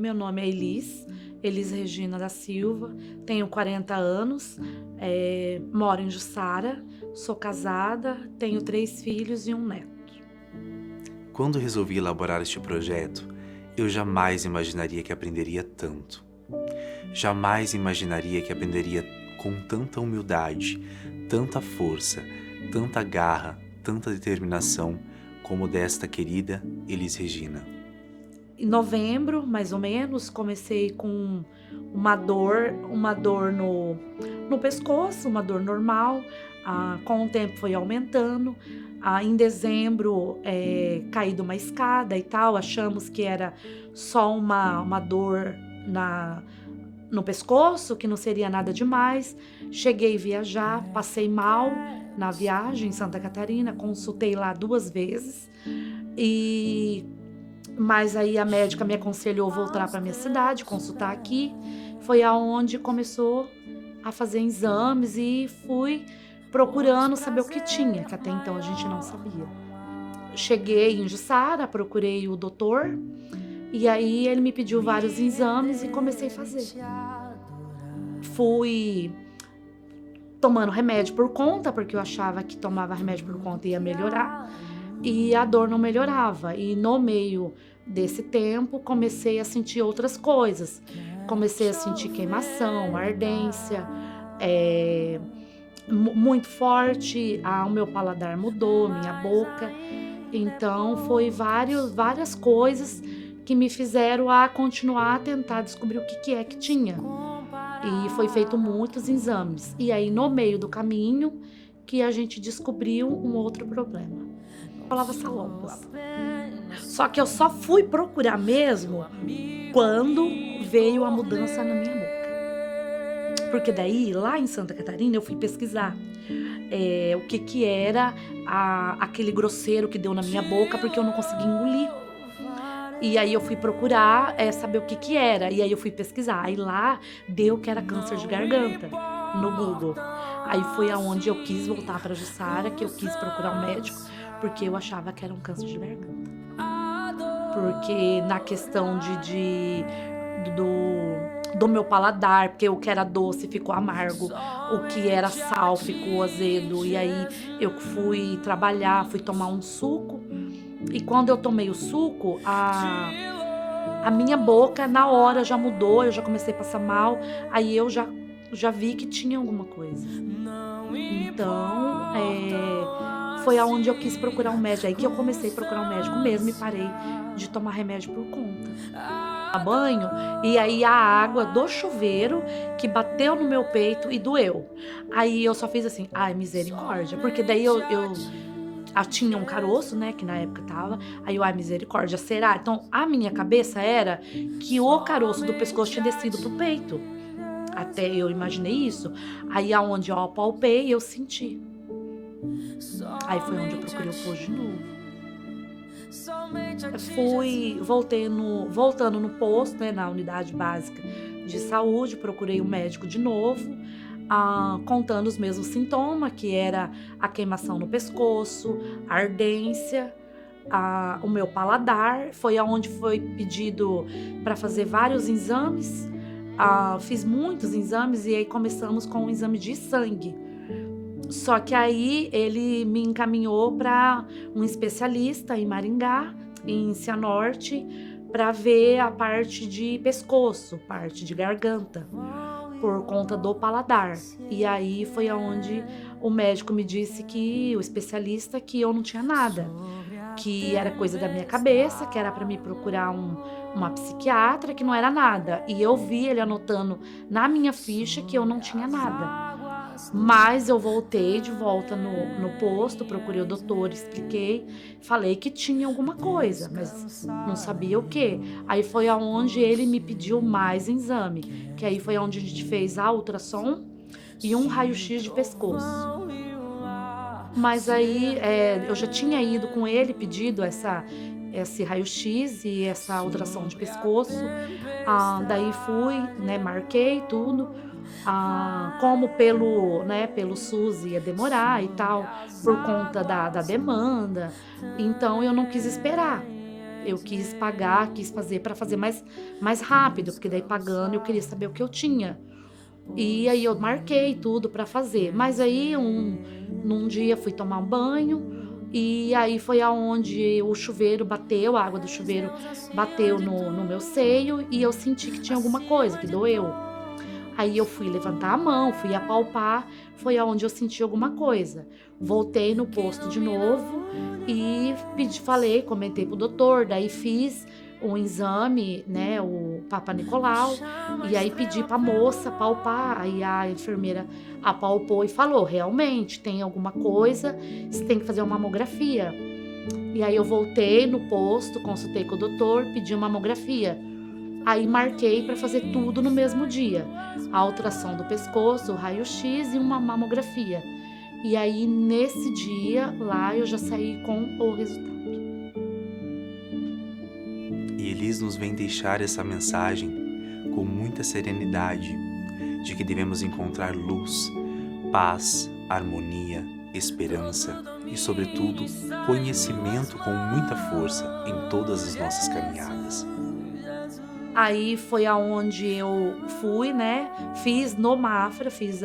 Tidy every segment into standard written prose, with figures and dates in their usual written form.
Meu nome é Elis Regina da Silva, tenho 40 anos, moro em Jussara, sou casada, tenho 3 filhos e um neto. Quando resolvi elaborar este projeto, eu jamais imaginaria que aprenderia tanto. Jamais imaginaria que aprenderia com tanta humildade, tanta força, tanta garra, tanta determinação como desta querida Elis Regina. Em novembro, mais ou menos, comecei com uma dor no pescoço, uma dor normal. Com o tempo foi aumentando. Em dezembro, caí de uma escada e tal. Achamos que era só uma dor no pescoço, que não seria nada demais. Cheguei a viajar, passei mal na viagem em Santa Catarina, consultei lá 2 vezes. Mas aí a médica me aconselhou voltar para minha cidade, consultar aqui. Foi aonde começou a fazer exames e fui procurando saber o que tinha, que até então a gente não sabia. Cheguei em Jussara, procurei o doutor e aí ele me pediu vários exames e comecei a fazer. Fui tomando remédio por conta, porque eu achava que tomava remédio por conta ia melhorar. E a dor não melhorava. E no meio desse tempo, comecei a sentir outras coisas. Comecei a sentir queimação, ardência, muito forte. O meu paladar mudou, minha boca. Então, foi várias coisas que me fizeram a continuar a tentar descobrir o que é que tinha. E foi feito muitos exames. E aí, no meio do caminho, que a gente descobriu um outro problema. Falava salopas. Só que eu só fui procurar mesmo quando veio a mudança na minha boca. Porque daí, lá em Santa Catarina, eu fui pesquisar o que era aquele grosseiro que deu na minha boca, porque eu não conseguia engolir. E aí eu fui procurar saber o que era. E aí eu fui pesquisar. Aí lá deu que era câncer de garganta no Google. Aí foi aonde eu quis voltar para Jussara, que eu quis procurar um médico, porque eu achava que era um câncer de garganta. Porque na questão do meu paladar, porque o que era doce ficou amargo, o que era sal ficou azedo. E aí eu fui trabalhar, fui tomar um suco. E quando eu tomei o suco, a minha boca na hora já mudou, eu já comecei a passar mal. Aí eu já vi que tinha alguma coisa. Então, foi aonde eu quis procurar um médico. Aí que eu comecei a procurar um médico mesmo e parei de tomar remédio por conta. Banho, e aí a água do chuveiro que bateu no meu peito e doeu. Aí eu só fiz assim, ai, misericórdia. Porque daí eu tinha um caroço, né, que na época tava. Aí eu, ai, misericórdia, será? Então, a minha cabeça era que o caroço do pescoço tinha descido pro peito. Até eu imaginei isso. Aí aonde eu apalpei, eu senti. Aí foi onde eu procurei o posto de novo. Voltando no posto, né, na unidade básica de saúde, procurei o médico de novo, contando os mesmos sintomas, que era a queimação no pescoço, a ardência, o meu paladar. Foi aonde foi pedido para fazer vários exames. Fiz muitos exames e aí começamos com um exame de sangue. Só que aí ele me encaminhou para um especialista em Maringá, em Cianorte, para ver a parte de pescoço, parte de garganta, por conta do paladar. E aí foi aonde o médico me disse, o especialista, que eu não tinha nada, que era coisa da minha cabeça, que era para me procurar uma psiquiatra, que não era nada. E eu vi ele anotando na minha ficha que eu não tinha nada. Mas eu voltei de volta no posto, procurei o doutor, expliquei, falei que tinha alguma coisa, mas não sabia o quê. Aí foi aonde ele me pediu mais exame, que aí foi onde a gente fez a ultrassom e um raio-x de pescoço. Mas aí eu já tinha ido com ele, pedido esse raio-x e essa ultrassom de pescoço. Daí fui, né, marquei tudo. Como pelo SUS ia demorar e tal, por conta da demanda, então eu não quis esperar. Eu quis pagar, quis fazer para fazer mais rápido, porque daí pagando eu queria saber o que eu tinha. E aí eu marquei tudo para fazer. Mas aí num dia fui tomar um banho e aí foi aonde o chuveiro bateu, a água do chuveiro bateu no meu seio e eu senti que tinha alguma coisa, que doeu. Aí eu fui levantar a mão, fui apalpar, foi aonde eu senti alguma coisa. Voltei no posto de novo e comentei pro doutor, daí fiz um exame, né, o Papa Nicolau, e aí pedi pra moça palpar, aí a enfermeira apalpou e falou, realmente tem alguma coisa, você tem que fazer uma mamografia. E aí eu voltei no posto, consultei com o doutor, pedi uma mamografia. Aí marquei para fazer tudo no mesmo dia. A ultrassom do pescoço, o raio-x e uma mamografia. E aí nesse dia lá eu já saí com o resultado. E Elis nos vem deixar essa mensagem com muita serenidade de que devemos encontrar luz, paz, harmonia, esperança e, sobretudo, conhecimento com muita força em todas as nossas caminhadas. Aí foi aonde eu fui, né? Fiz no Mafra, fiz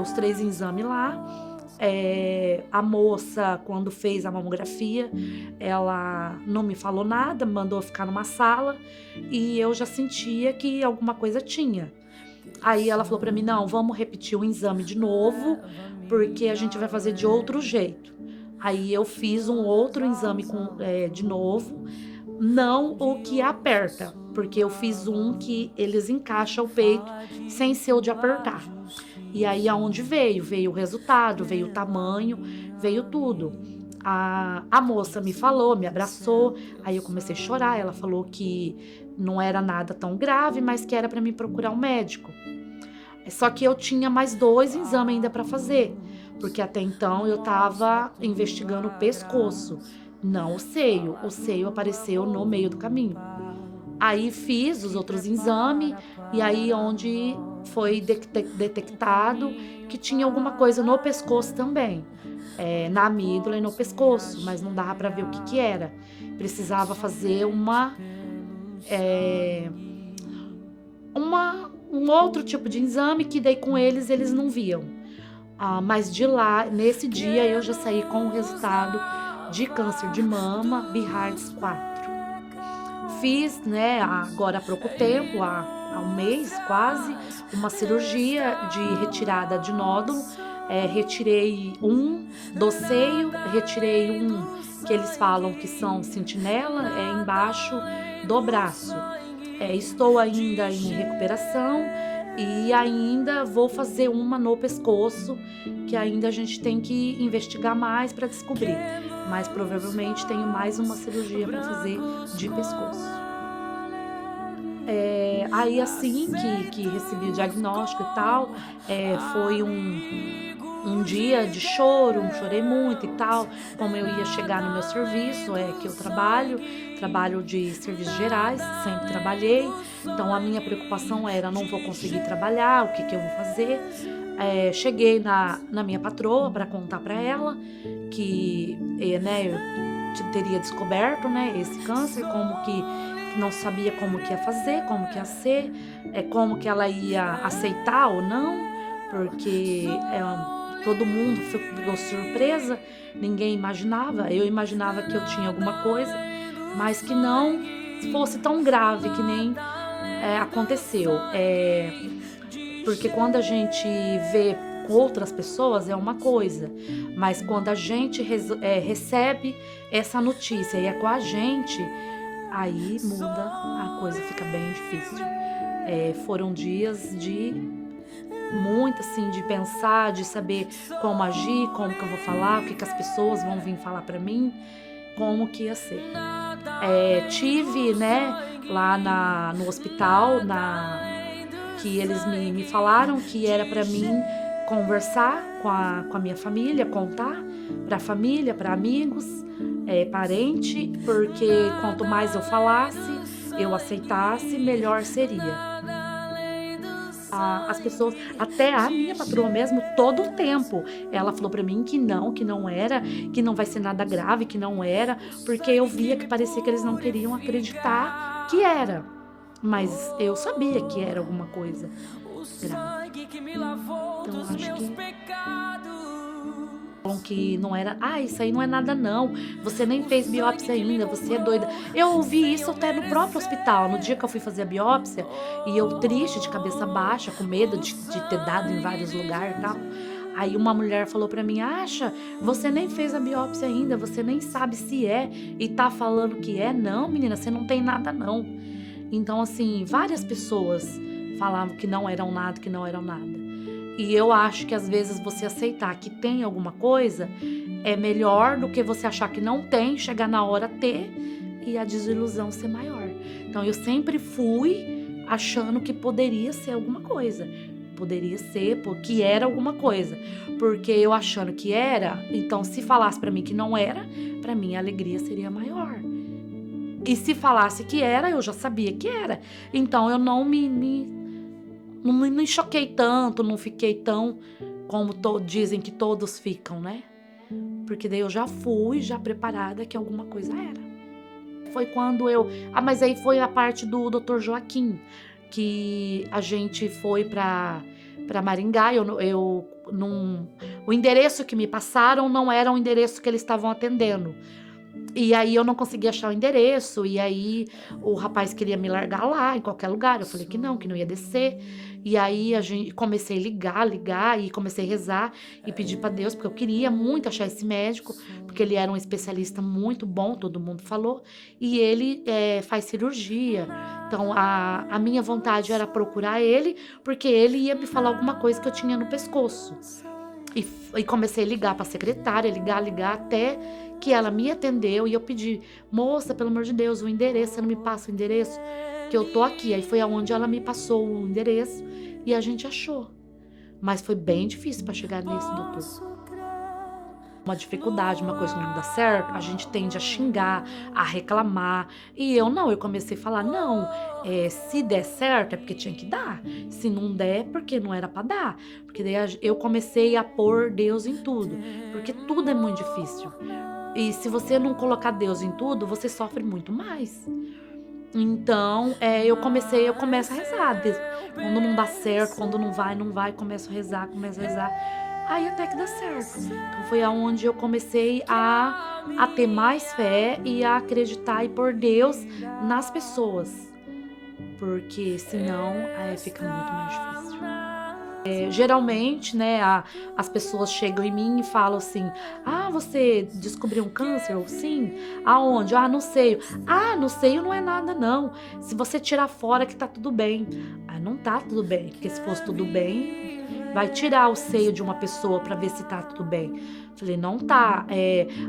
os 3 exames lá. A moça, quando fez a mamografia, ela não me falou nada, mandou eu ficar numa sala e eu já sentia que alguma coisa tinha. Aí ela falou pra mim, não, vamos repetir o exame de novo, porque a gente vai fazer de outro jeito. Aí eu fiz um outro exame de novo, não o que aperta, porque eu fiz um que eles encaixam o peito sem ser o de apertar. E aí aonde veio o resultado, veio o tamanho, veio tudo. A moça me falou, me abraçou, aí eu comecei a chorar, ela falou que não era nada tão grave, mas que era para me procurar um médico. Só que eu tinha mais 2 exames ainda para fazer, porque até então eu estava investigando o pescoço, não o seio. O seio apareceu no meio do caminho. Aí fiz os outros exames e aí onde foi detectado que tinha alguma coisa no pescoço também, na amígdala e no pescoço, mas não dava para ver o que era. Precisava fazer um outro tipo de exame que daí com eles não viam. Mas de lá, nesse dia, eu já saí com o resultado de câncer de mama, BIHARDS 4. Fiz, né, agora há pouco tempo, há um mês quase, uma cirurgia de retirada de nódulo. Retirei um do seio, retirei um que eles falam que são sentinela, embaixo do braço. Estou ainda em recuperação e ainda vou fazer uma no pescoço, que ainda a gente tem que investigar mais para descobrir. Mas provavelmente tenho mais uma cirurgia para fazer de pescoço. Aí assim que recebi o diagnóstico e tal, foi um dia de choro, chorei muito e tal, como eu ia chegar no meu serviço, que eu trabalho de serviços gerais, sempre trabalhei, então a minha preocupação era, não vou conseguir trabalhar, o que eu vou fazer? Cheguei na minha patroa para contar para ela que eu teria descoberto, né, esse câncer, como que não sabia como que ia fazer, como que ia ser, como que ela ia aceitar ou não, porque todo mundo ficou surpresa, ninguém imaginava. Eu imaginava que eu tinha alguma coisa, mas que não fosse tão grave que nem aconteceu. Porque quando a gente vê com outras pessoas é uma coisa, mas quando a gente recebe essa notícia e é com a gente, aí muda, a coisa fica bem difícil. Foram dias de muito assim, de pensar, de saber como agir, como que eu vou falar, o que as pessoas vão vir falar pra mim, como que ia ser. Tive, né, lá no hospital, que eles me falaram que era pra mim conversar com a minha família, contar pra família, pra amigos, parente, porque quanto mais eu falasse, eu aceitasse, melhor seria. As pessoas, até a minha patroa mesmo, todo o tempo, ela falou pra mim que não era, que não vai ser nada grave, que não era, porque eu via que parecia que eles não queriam acreditar que era. Mas eu sabia que era alguma coisa grave. Então acho que falam que não era, isso aí não é nada não, você nem fez biópsia ainda, você é doida. Eu ouvi isso até no próprio hospital, no dia que eu fui fazer a biópsia, e eu triste, de cabeça baixa, com medo de ter dado em vários lugares e tal. Aí uma mulher falou pra mim, você nem fez a biópsia ainda, você nem sabe se é, e tá falando que é. Não, menina, você não tem nada não. Então, assim, várias pessoas falavam que não eram nada, que não eram nada. E eu acho que às vezes você aceitar que tem alguma coisa é melhor do que você achar que não tem, chegar na hora ter e a desilusão ser maior. Então eu sempre fui achando que poderia ser alguma coisa. Poderia ser, porque era alguma coisa. Porque eu achando que era, então se falasse pra mim que não era, pra mim a alegria seria maior. E se falasse que era, eu já sabia que era. Então eu não me choquei tanto, não fiquei tão como dizem que todos ficam, né? Porque daí eu já fui, já preparada que alguma coisa era. Foi quando mas aí foi a parte do Dr. Joaquim, que a gente foi pra Maringá, o endereço que me passaram não era o endereço que eles estavam atendendo. E aí eu não conseguia achar o endereço, e aí o rapaz queria me largar lá, em qualquer lugar. Eu falei que não ia descer. E aí comecei a ligar, e comecei a rezar e pedir pra Deus, porque eu queria muito achar esse médico, porque ele era um especialista muito bom, todo mundo falou, e ele faz cirurgia. Então a minha vontade era procurar ele, porque ele ia me falar alguma coisa que eu tinha no pescoço. E comecei a ligar pra secretária, ligar, até que ela me atendeu e eu pedi, moça, pelo amor de Deus, o endereço, você não me passa o endereço? Que eu tô aqui. Aí foi aonde ela me passou o endereço e a gente achou. Mas foi bem difícil pra chegar nesse doutor. Uma dificuldade, uma coisa que não dá certo, a gente tende a xingar, a reclamar. E eu comecei a falar, se der certo é porque tinha que dar. Se não der, é porque não era pra dar. Porque daí eu comecei a pôr Deus em tudo. Porque tudo é muito difícil. E se você não colocar Deus em tudo, você sofre muito mais. Então, eu começo a rezar. Quando não dá certo, quando não vai, começo a rezar. Aí até que dá certo. Então foi aonde eu comecei a ter mais fé e a acreditar e pôr Deus nas pessoas. Porque senão fica muito mais difícil. Geralmente, né, as pessoas chegam em mim e falam assim, você descobriu um câncer? Sim. Aonde? No seio. No seio não é nada não. Se você tirar fora que tá tudo bem. Não tá tudo bem, porque se fosse tudo bem, vai tirar o seio de uma pessoa pra ver se tá tudo bem. Falei, não tá.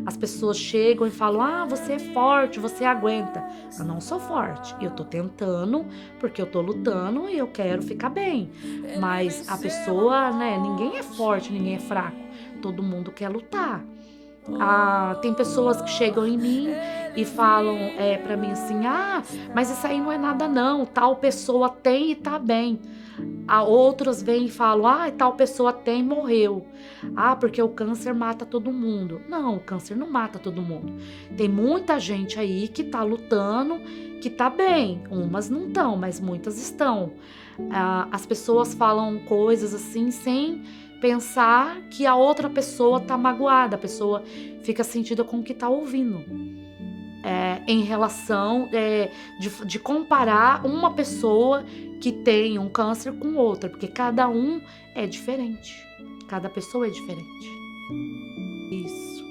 As pessoas chegam e falam, você é forte, você aguenta. Eu não sou forte, eu tô tentando, porque eu tô lutando e eu quero ficar bem. Mas a pessoa, né, ninguém é forte, ninguém é fraco. Todo mundo quer lutar. Tem pessoas que chegam em mim e falam pra mim assim, mas isso aí não é nada não, tal pessoa tem e tá bem. Outros vêm e falam, tal pessoa tem e morreu. Porque o câncer mata todo mundo. Não, o câncer não mata todo mundo. Tem muita gente aí que tá lutando, que tá bem. Umas não estão, mas muitas estão. As pessoas falam coisas assim sem pensar que a outra pessoa tá magoada. A pessoa fica sentida com o que tá ouvindo. Em relação de comparar uma pessoa que tem um câncer com outra, porque cada um é diferente, cada pessoa é diferente. Isso.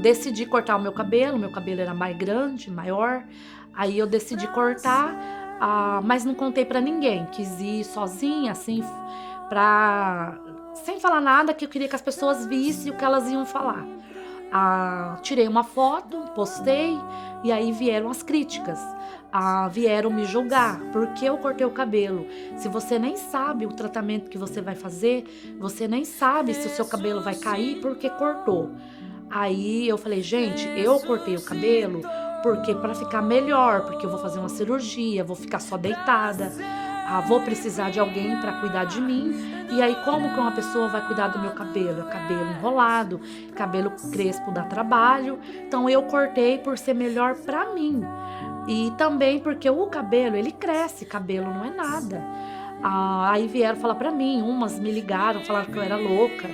Decidi cortar o meu cabelo era mais grande, maior, aí eu decidi cortar, mas não contei pra ninguém, quis ir sozinha, assim, sem falar nada, que eu queria que as pessoas vissem o que elas iam falar. Tirei uma foto, postei, e aí vieram as críticas. Vieram me julgar, porque eu cortei o cabelo. Se você nem sabe o tratamento que você vai fazer, você nem sabe se o seu cabelo vai cair porque cortou. Aí eu falei, gente, eu cortei o cabelo porque para ficar melhor, porque eu vou fazer uma cirurgia, vou ficar só deitada. vou precisar de alguém para cuidar de mim. E aí, como que uma pessoa vai cuidar do meu cabelo? É cabelo enrolado, cabelo crespo dá trabalho. Então eu cortei por ser melhor para mim. E também porque o cabelo, ele cresce, cabelo não é nada. Aí vieram falar pra mim, umas me ligaram, falaram que eu era louca,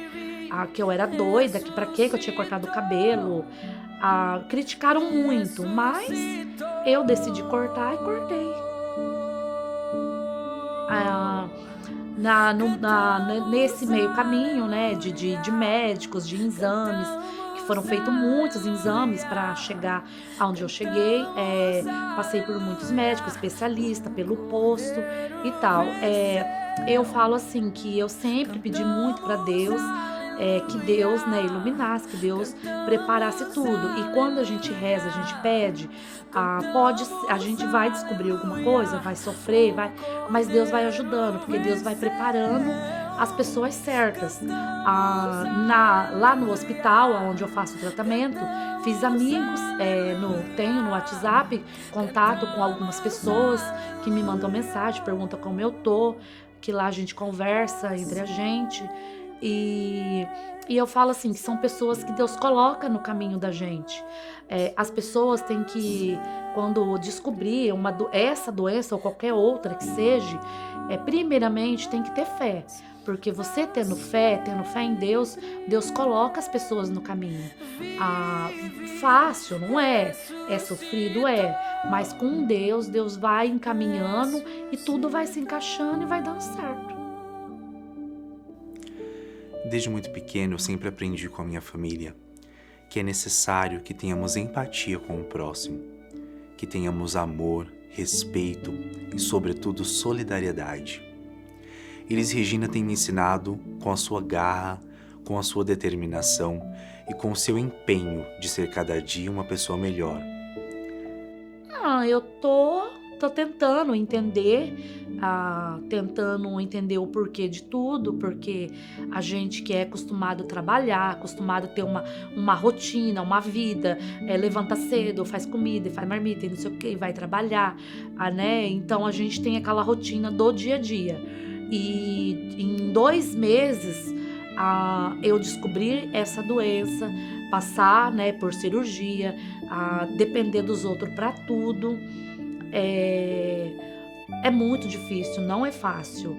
que eu era doida, que pra quê que eu tinha cortado o cabelo. Criticaram muito, mas eu decidi cortar e cortei. Nesse meio caminho, né, de médicos, de exames, que foram feitos muitos exames para chegar aonde eu cheguei, passei por muitos médicos, especialistas, pelo posto e tal. Eu falo assim que eu sempre pedi muito para Deus, que Deus, né, iluminasse, que Deus preparasse tudo. E quando a gente reza, a gente pede, a gente vai descobrir alguma coisa, vai sofrer, mas Deus vai ajudando, porque Deus vai preparando as pessoas certas. Lá no hospital, onde eu faço o tratamento, fiz amigos, tenho no WhatsApp contato com algumas pessoas que me mandam mensagem, perguntam como eu tô, que lá a gente conversa entre a gente. E eu falo assim, que são pessoas que Deus coloca no caminho da gente. As pessoas têm que, quando descobrir essa doença ou qualquer outra que seja, primeiramente tem que ter fé. Porque você tendo fé em Deus, Deus coloca as pessoas no caminho. Fácil, não é? É sofrido, mas com Deus vai encaminhando e tudo vai se encaixando e vai dando certo. Desde muito pequeno, eu sempre aprendi com a minha família que é necessário que tenhamos empatia com o próximo, que tenhamos amor, respeito e, sobretudo, solidariedade. Elis Regina tem me ensinado com a sua garra, com a sua determinação e com o seu empenho de ser cada dia uma pessoa melhor. Eu tô tentando entender, o porquê de tudo, porque a gente que é acostumado a trabalhar, acostumado a ter uma rotina, uma vida, levanta cedo, faz comida, faz marmita e não sei o que, vai trabalhar, né? Então a gente tem aquela rotina do dia a dia. E em 2 meses eu descobri essa doença, passar, né, por cirurgia, depender dos outros para tudo. É muito difícil, não é fácil.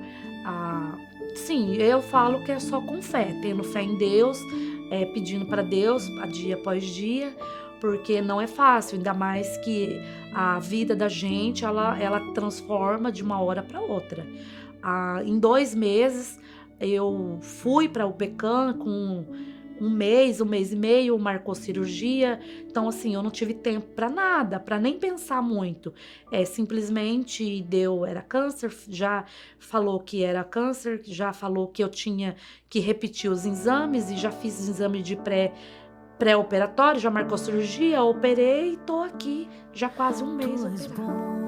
Sim, eu falo que é só com fé, tendo fé em Deus, pedindo para Deus dia após dia, porque não é fácil, ainda mais que a vida da gente, ela transforma de uma hora para outra. Em 2 meses, eu fui para o PECAM com um mês e meio, marcou cirurgia. Então, assim, eu não tive tempo para nada, para nem pensar muito. Simplesmente era câncer, já falou que era câncer, já falou que eu tinha que repetir os exames e já fiz exame de pré-operatório, já marcou cirurgia, operei e tô aqui já quase um mês operada.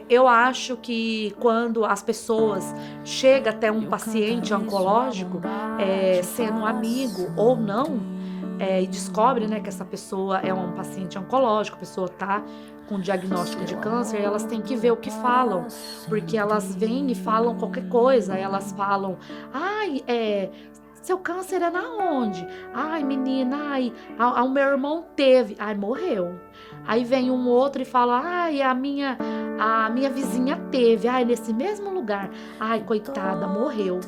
Eu acho que quando as pessoas chegam até um paciente oncológico, sendo um amigo ou não, e descobre, né, que essa pessoa é um paciente oncológico, a pessoa está com diagnóstico de câncer, elas têm que ver o que falam, porque elas vêm e falam qualquer coisa, elas falam, seu câncer é na onde? Ai, menina, o meu irmão teve. Ai, morreu. Aí vem um outro e fala, a minha vizinha teve. Ai, nesse mesmo lugar. Ai, coitada, morreu.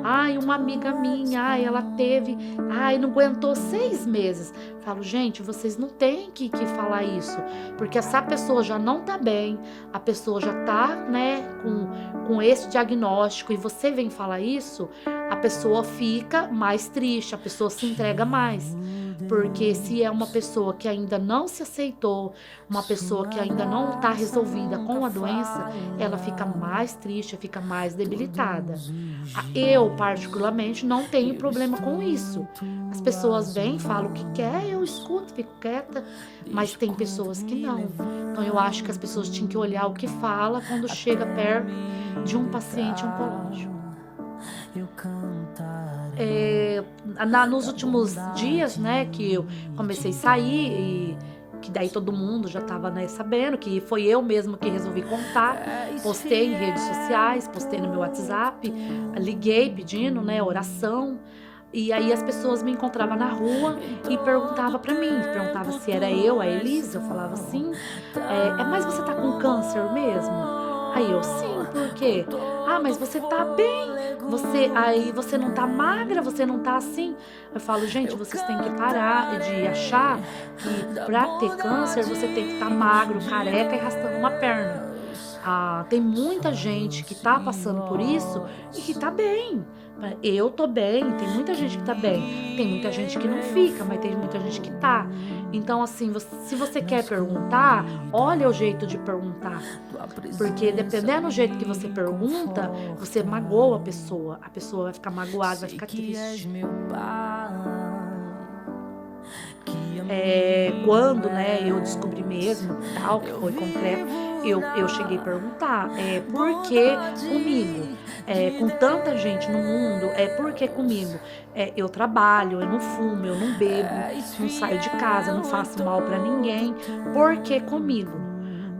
Ai, uma amiga minha, ela teve. Ai, não aguentou 6 meses. Falo, gente, vocês não têm que falar isso. Porque essa pessoa já não tá bem. A pessoa já tá, né, com esse diagnóstico. E você vem falar isso, a pessoa fica mais triste, a pessoa se entrega mais. Porque se é uma pessoa que ainda não se aceitou, uma pessoa que ainda não está resolvida com a doença, ela fica mais triste, fica mais debilitada. Eu, particularmente, não tenho problema com isso. As pessoas vêm, falam o que quer, eu escuto, fico quieta, mas tem pessoas que não. Então eu acho que as pessoas tinham que olhar o que fala quando chega perto de um paciente oncológico. Nos últimos dias, né, que eu comecei a sair que daí todo mundo já tava, né, sabendo, que foi eu mesma que resolvi contar. Postei em redes sociais, postei no meu WhatsApp, liguei pedindo, né, oração. E aí as pessoas me encontravam na rua e perguntavam pra mim, perguntava se era eu, a Elisa. Eu falava assim, mas você tá com câncer mesmo? Aí eu, sim, por quê? Ah, mas você tá bem, você não tá magra, você não tá assim. Eu falo, gente, vocês têm que parar de achar que pra ter câncer você tem que estar magro, careca e arrastando uma perna. Tem muita gente que tá passando por isso e que tá bem. Eu tô bem, tem muita gente que tá bem. Tem muita gente que não fica, mas tem muita gente que tá. Então, assim, se você quer perguntar, olha o jeito de perguntar. Porque dependendo do jeito que você pergunta, você magoa a pessoa vai ficar magoada, vai ficar triste. Quando, né, eu descobri mesmo, tal, que foi concreto, eu cheguei a perguntar, por que comigo? Com tanta gente no mundo, por que comigo? Eu trabalho, eu não fumo, eu não bebo, não saio de casa, não faço mal pra ninguém, por que comigo?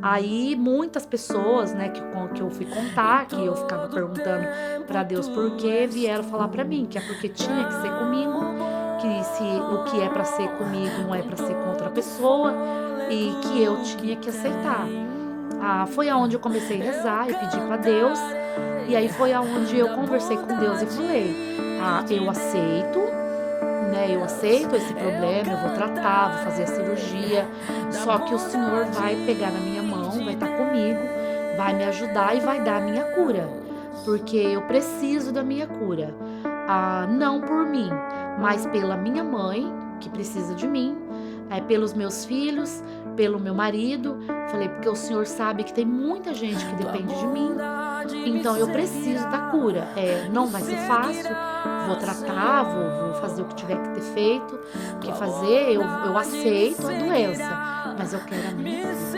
Aí muitas pessoas, né, que eu fui contar, que eu ficava perguntando pra Deus por que, vieram falar pra mim, que é porque tinha que ser comigo, que se o que é pra ser comigo não é pra ser com outra pessoa e que eu tinha que aceitar. Foi aonde eu comecei a rezar e pedir pra Deus, e aí foi aonde eu conversei com Deus e falei, eu aceito, né, eu aceito esse problema, eu vou tratar, vou fazer a cirurgia, só que o Senhor vai pegar na minha mão, vai estar comigo, vai me ajudar e vai dar a minha cura, porque eu preciso da minha cura, não por mim, mas pela minha mãe, que precisa de mim, pelos meus filhos, pelo meu marido. Falei, porque o Senhor sabe que tem muita gente que depende de mim, então eu preciso da cura. Não vai ser fácil, vou tratar, vou fazer o que tiver que ter feito, que fazer, eu aceito a doença, mas eu quero a minha cura.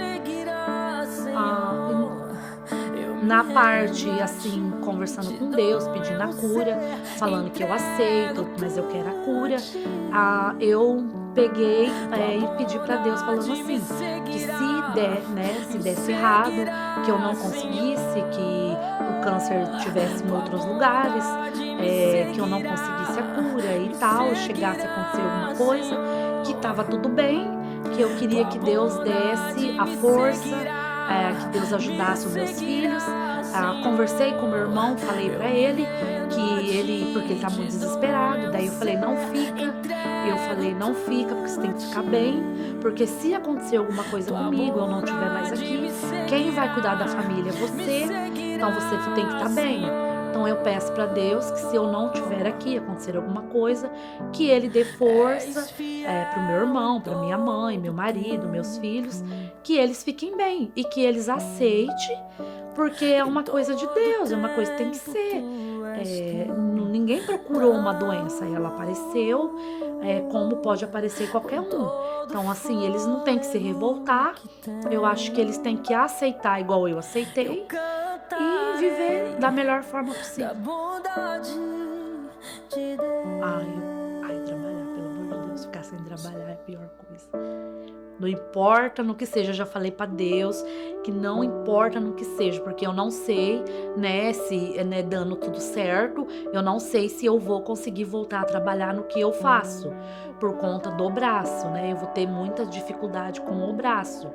Na parte, assim, conversando com Deus, pedindo a cura, falando que eu aceito, mas eu quero a cura, eu peguei e pedi pra Deus, falando assim, que se desse errado, que eu não conseguisse, que o câncer estivesse em outros lugares, que eu não conseguisse a cura e tal, chegasse a acontecer alguma coisa, que tava tudo bem, que eu queria que Deus desse a força, que Deus ajudasse os meus filhos. Conversei com meu irmão, falei pra ele porque ele tá muito desesperado, daí eu falei, não fica, porque você tem que ficar bem, porque se acontecer alguma coisa comigo, eu não estiver mais aqui, quem vai cuidar da família é você, então você tem que estar bem. Então eu peço pra Deus que se eu não estiver aqui, acontecer alguma coisa, que Ele dê força pro meu irmão, pra minha mãe, meu marido, meus filhos, que eles fiquem bem e que eles aceitem, porque é uma coisa de Deus, é uma coisa que tem que ser. Ninguém procurou uma doença, ela apareceu, como pode aparecer qualquer um. Então, assim, eles não têm que se revoltar, eu acho que eles têm que aceitar igual eu aceitei e viver da melhor forma possível. Trabalhar, pelo amor de Deus, ficar sem trabalhar é a pior coisa. Não importa no que seja, eu já falei pra Deus que não importa no que seja, porque eu não sei, né, se dando tudo certo, eu não sei se eu vou conseguir voltar a trabalhar no que eu faço, por conta do braço, né, eu vou ter muita dificuldade com o braço.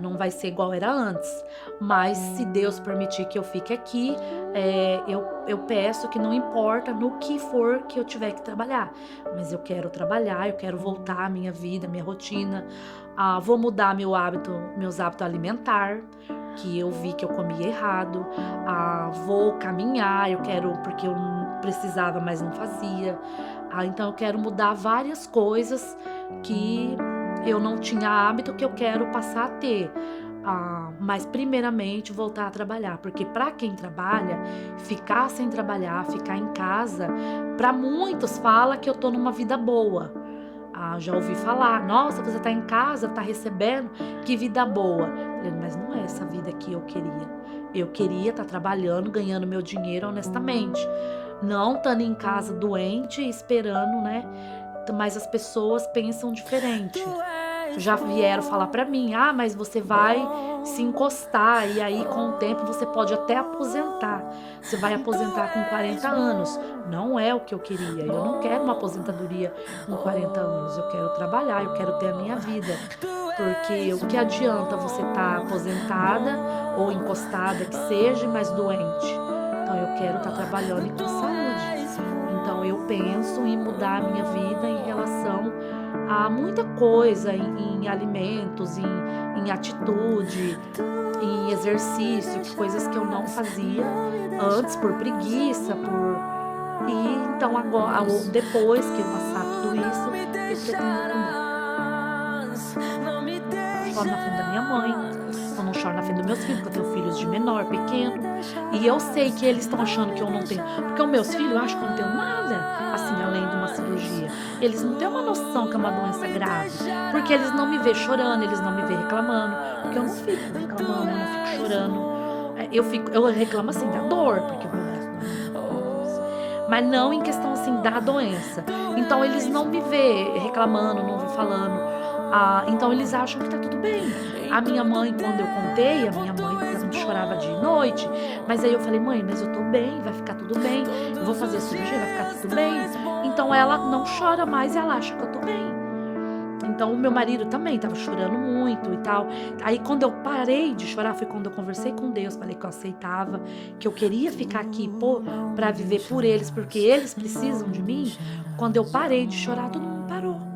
Não vai ser igual era antes, mas se Deus permitir que eu fique aqui, eu peço que não importa no que for que eu tiver que trabalhar, mas eu quero trabalhar, eu quero voltar à minha vida, minha rotina, vou mudar meus hábitos alimentares, que eu vi que eu comia errado, vou caminhar, eu quero, porque eu precisava, mas não fazia, então eu quero mudar várias coisas que eu não tinha hábito, que eu quero passar a ter, mas primeiramente voltar a trabalhar, porque para quem trabalha, ficar sem trabalhar, ficar em casa, para muitos fala que eu tô numa vida boa. Já ouvi falar, nossa, você tá em casa, tá recebendo, que vida boa. Mas não é essa vida que eu queria. Eu queria estar trabalhando, ganhando meu dinheiro honestamente, não estando em casa doente, esperando, né? Mas as pessoas pensam diferente. Já vieram falar pra mim, mas você vai se encostar e aí com o tempo você pode até aposentar. Você vai aposentar com 40 anos. Não é o que eu queria. Eu não quero uma aposentadoria com 40 anos. Eu quero trabalhar, eu quero ter a minha vida. Porque o que adianta você estar aposentada ou encostada que seja, mas doente? Então eu quero estar trabalhando e com saúde. Então eu penso em mudar a minha vida em relação a muita coisa, em alimentos, em atitude, em exercício, coisas que eu não fazia antes por preguiça, E então agora, depois que eu passar tudo isso, eu pretendo mudar. Eu choro na frente da minha mãe, eu não choro na frente dos meus filhos, porque eu tenho filhos de menor, pequeno, e eu sei que eles estão achando que eu não tenho, porque os meus filhos acham que eu não tenho nada, assim, além de uma cirurgia. Eles não têm uma noção que é uma doença grave, porque eles não me veem chorando, eles não me veem reclamando, porque eu não fico reclamando, eu não fico chorando. Eu reclamo assim da dor, porque o meu braço não, mas não em questão assim da doença. Então eles não me veem reclamando, não me falando. Então eles acham que tá tudo bem. A minha mãe, quando eu contei, a minha mãe chorava dia e noite, mas aí eu falei, mãe, mas eu tô bem, vai ficar tudo bem, eu vou fazer cirurgia, vai ficar tudo bem. Então ela não chora mais e ela acha que eu tô bem. Então o meu marido também tava chorando muito e tal. Aí quando eu parei de chorar, foi quando eu conversei com Deus, falei que eu aceitava, que eu queria ficar aqui pra viver por eles, porque eles precisam de mim. Quando eu parei de chorar, todo mundo parou.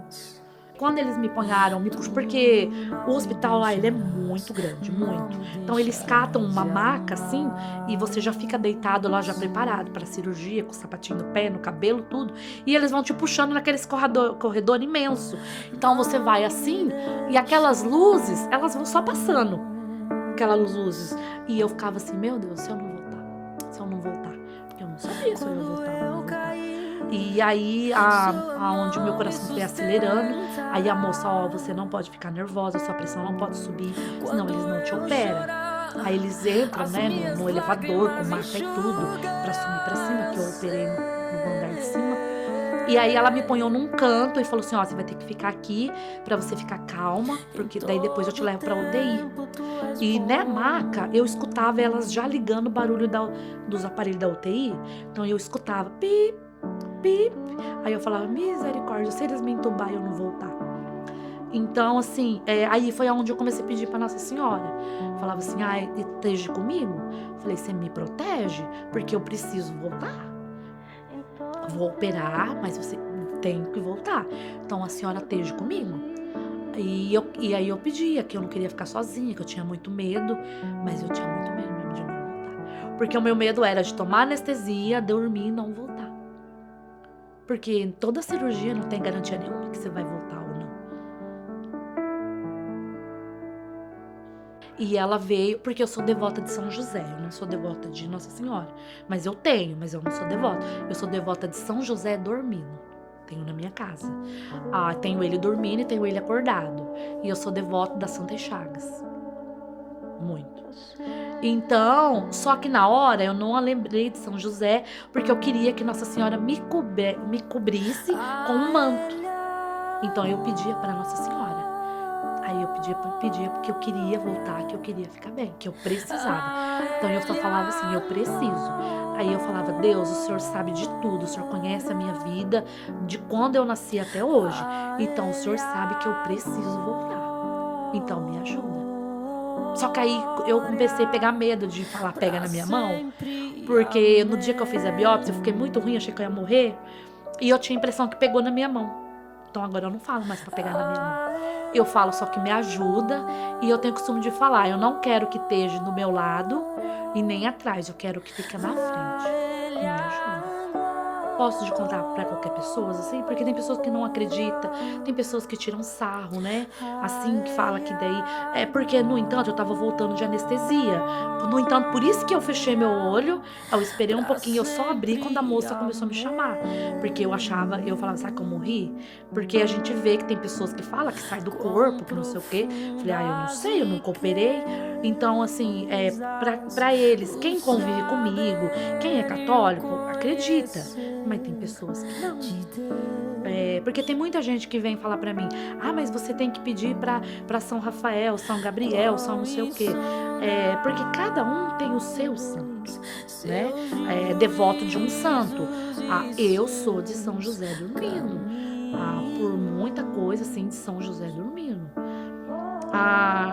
Quando eles me punharam, porque o hospital lá, ele é muito grande, muito. Então eles catam uma maca assim e você já fica deitado lá, já preparado para cirurgia, com o sapatinho no pé, no cabelo, tudo. E eles vão te puxando naqueles corredor imenso. Então você vai assim e aquelas luzes, elas vão só passando. Aquelas luzes. E eu ficava assim, meu Deus, se eu não voltar. Porque eu não sabia se eu ia voltar ou não voltar. E aí, onde o meu coração foi acelerando, aí a moça, você não pode ficar nervosa, sua pressão não pode subir, senão eles não te operam. Aí eles entram, né, no elevador, com maca e tudo, pra subir pra cima, que eu operei no andar de cima. E aí ela me ponhou num canto e falou assim, você vai ter que ficar aqui pra você ficar calma, porque daí depois eu te levo pra UTI. E na maca, eu escutava elas já ligando o barulho dos aparelhos da UTI, então eu escutava, pip, pip. Aí eu falava, misericórdia, se eles me entubar eu não voltar. Então, assim, aí foi onde eu comecei a pedir pra Nossa Senhora. Falava assim, esteja comigo. Falei, você me protege? Porque eu preciso voltar. Vou operar, mas você tem que voltar. Então, a senhora esteja comigo. E aí eu pedia que eu não queria ficar sozinha, que eu tinha muito medo. Mas eu tinha muito medo mesmo de não voltar. Porque o meu medo era de tomar anestesia, dormir e não voltar. Porque em toda cirurgia não tem garantia nenhuma que você vai voltar ou não. E ela veio, porque eu sou devota de São José, eu não sou devota de Nossa Senhora. Mas eu não sou devota. Eu sou devota de São José dormindo. Tenho na minha casa. Tenho ele dormindo e tenho ele acordado. E eu sou devota da Santa Chagas. Muito. Então, só que na hora eu não a lembrei de São José, porque eu queria que Nossa Senhora me cobrisse com um manto. Então eu pedia para Nossa Senhora. Aí eu pedia porque eu queria voltar, que eu queria ficar bem, que eu precisava. Então eu só falava assim, eu preciso. Aí eu falava, Deus, o Senhor sabe de tudo, o Senhor conhece a minha vida, de quando eu nasci até hoje. Então o Senhor sabe que eu preciso voltar. Então me ajuda. Só que aí eu comecei a pegar medo de falar pega na minha mão, porque no dia que eu fiz a biópsia eu fiquei muito ruim, achei que eu ia morrer, e eu tinha a impressão que pegou na minha mão. Então agora eu não falo mais pra pegar na minha mão. Eu falo só que me ajuda, e eu tenho o costume de falar, eu não quero que esteja do meu lado e nem atrás, eu quero que fique na frente. Me ajuda. Posso de contar pra qualquer pessoa, assim, porque tem pessoas que não acreditam, tem pessoas que tiram sarro, né? Assim, que fala que daí... porque, no entanto, eu tava voltando de anestesia. No entanto, por isso que eu fechei meu olho, eu esperei um pouquinho, eu só abri quando a moça começou a me chamar. Porque eu falava, sabe que eu morri? Porque a gente vê que tem pessoas que falam que sai do corpo, que não sei o quê. Falei, eu não sei, eu nunca operei. Então, assim, pra eles, quem convive comigo, quem é católico, acredita. mas tem pessoas que não. Porque tem muita gente que vem falar pra mim, mas você tem que pedir pra São Rafael, São Gabriel, São não sei o quê. Porque cada um tem o seu santo, né? Devoto de um santo. Eu sou de São José Dormindo. Por muita coisa, assim, de São José Dormindo.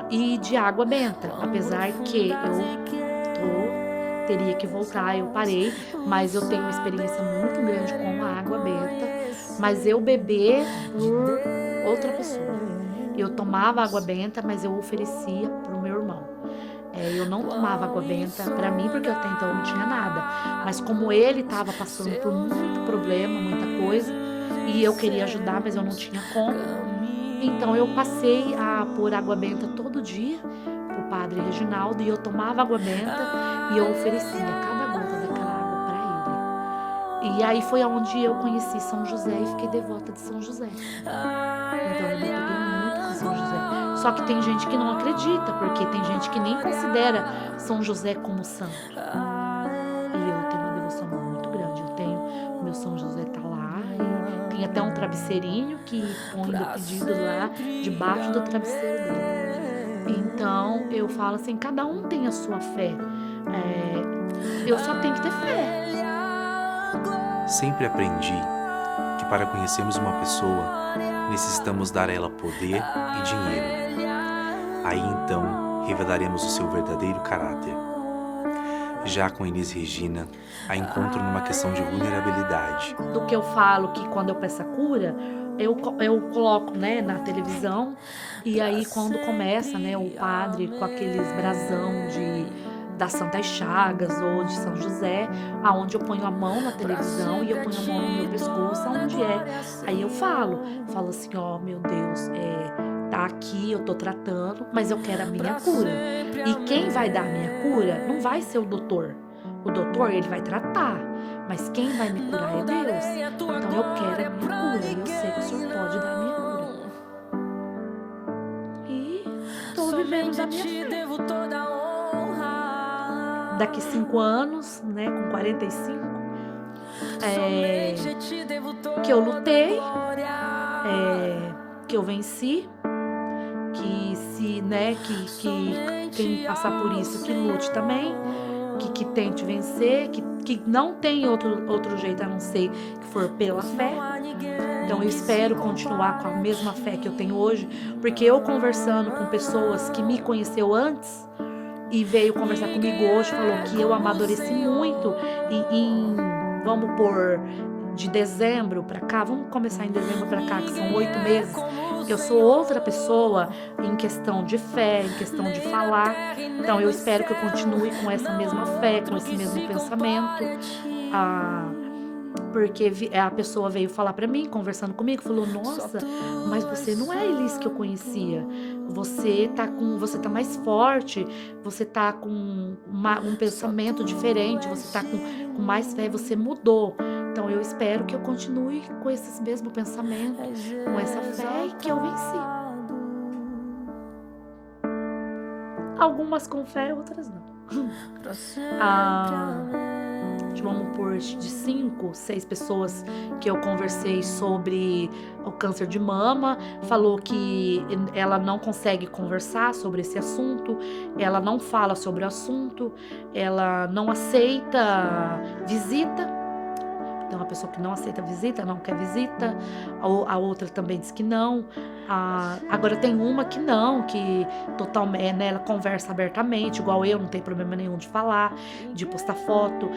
E de Água Benta, apesar que eu teria que voltar, eu parei, mas eu tenho uma experiência muito grande com a Água Benta, mas eu beber por outra pessoa. Eu tomava água benta, mas eu oferecia pro meu irmão. Eu não tomava água benta pra mim, porque até então eu não tinha nada. Mas como ele estava passando por muito problema, muita coisa, e eu queria ajudar, mas eu não tinha como, então eu passei a pôr água benta todo dia pro padre Reginaldo, e eu tomava água benta e eu oferecia cada gota daquela água pra ele. E aí foi onde eu conheci São José e fiquei devota de São José. Então eu me peguei muito com São José. Só que tem gente que não acredita, porque tem gente que nem considera São José como santo. E eu tenho uma devoção muito grande. O meu São José tá lá, e tem até um travesseirinho que põe o pedido lá debaixo do travesseiro dele. Então eu falo assim, cada um tem a sua fé. Eu só tenho que ter fé. Sempre aprendi que para conhecermos uma pessoa, necessitamos dar a ela poder e dinheiro. Aí então revelaremos o seu verdadeiro caráter. Já com Elis Regina, a encontro numa questão de vulnerabilidade. Do que eu falo que quando eu peço a cura, eu coloco, né, na televisão, e aí quando começa, né, o padre com aqueles brasão das Santas Chagas ou de São José, aonde eu ponho a mão na televisão e eu ponho a mão no meu pescoço, aonde aí eu falo assim, meu Deus, tá aqui, eu tô tratando, mas eu quero a minha cura. E quem vai dar a minha cura não vai ser o doutor. O doutor, ele vai tratar, mas quem vai me curar é Deus. Então eu quero a minha cura e eu sei que o Senhor pode dar a minha cura. E tô vivendo da minha fé. Daqui 5 anos, né, com 45, que eu lutei, que eu venci, que se, né, que quem passar por isso que lute também, que tente vencer, que não tem outro jeito a não ser que for pela fé. Então eu espero continuar com a mesma fé que eu tenho hoje, porque eu conversando com pessoas que me conheceu antes e veio conversar comigo hoje, falou que eu amadureci muito vamos pôr, de dezembro pra cá, vamos começar em dezembro pra cá, que são 8 meses, eu sou outra pessoa em questão de fé, em questão de falar. Então eu espero que eu continue com essa mesma fé, com esse mesmo pensamento. Porque a pessoa veio falar pra mim, conversando comigo, falou, nossa, mas você não é a Elis que eu conhecia. Você tá mais forte, você tá com um pensamento diferente, você tá com mais fé, você mudou. Então eu espero que eu continue com esses mesmos pensamentos, com essa fé e que eu venci. Algumas com fé, outras não. Vamos por de 5, 6 pessoas que eu conversei sobre o câncer de mama, falou que ela não consegue conversar sobre esse assunto, ela não fala sobre o assunto, ela não aceita visita. Tem uma pessoa que não aceita visita, não quer visita, a outra também diz que não. Agora tem uma que não, que totalmente, né, ela conversa abertamente, igual eu, não tem problema nenhum de falar, de postar foto.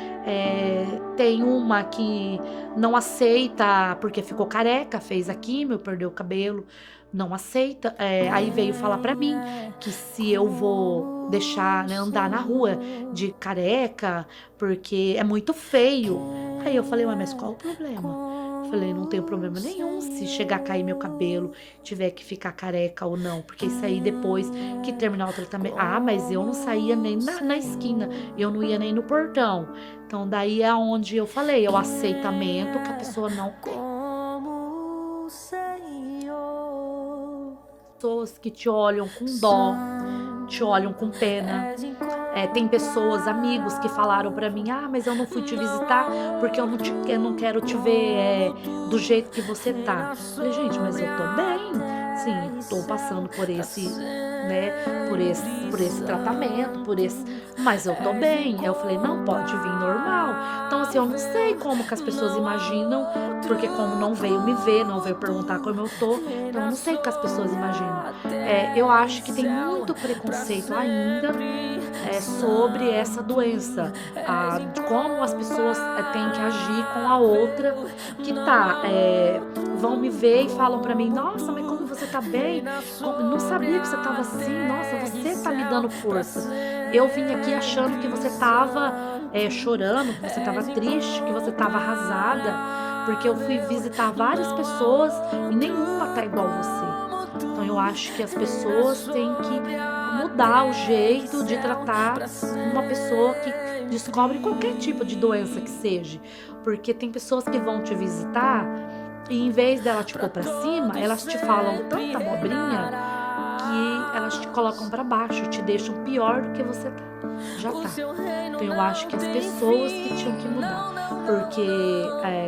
Tem uma que não aceita porque ficou careca, fez a químio, perdeu o cabelo, não aceita. Aí veio falar pra mim que se eu vou deixar, né, andar na rua de careca, porque é muito feio. Aí eu falei, mas qual o problema? Eu falei, não tem problema nenhum se chegar a cair meu cabelo, tiver que ficar careca ou não, porque isso aí depois que terminar o tratamento. Mas eu não saía nem na esquina, eu não ia nem no portão. Então daí é onde eu falei, é o aceitamento que a pessoa não tem. Pessoas que te olham com dó, te olham com pena, Tem pessoas, amigos que falaram pra mim, mas eu não fui te visitar porque eu não quero te ver do jeito que você tá. Falei, gente, mas eu tô bem. Sim, tô passando por esse, né, por esse tratamento, mas eu tô bem. Aí eu falei, não pode vir normal. Então, assim, eu não sei como que as pessoas imaginam, porque como não veio me ver, não veio perguntar como eu tô, então eu não sei o que as pessoas imaginam. Eu acho que tem muito preconceito ainda sobre essa doença, de como as pessoas têm que agir com a outra que vão me ver e falam pra mim, nossa, mas como você tá bem? Não sabia que você tava assim, nossa, você tá me dando força. Eu vim aqui achando que você tava chorando, que você tava triste, que você tava arrasada, porque eu fui visitar várias pessoas e nenhuma tá igual você. Então eu acho que as pessoas têm que mudar o jeito de tratar uma pessoa que descobre qualquer tipo de doença que seja, porque tem pessoas que vão te visitar e em vez dela te pôr pra cima, elas te falam tanta abobrinha que elas te colocam pra baixo, te deixam pior do que você já tá. Então eu acho que as pessoas que tinham que mudar, porque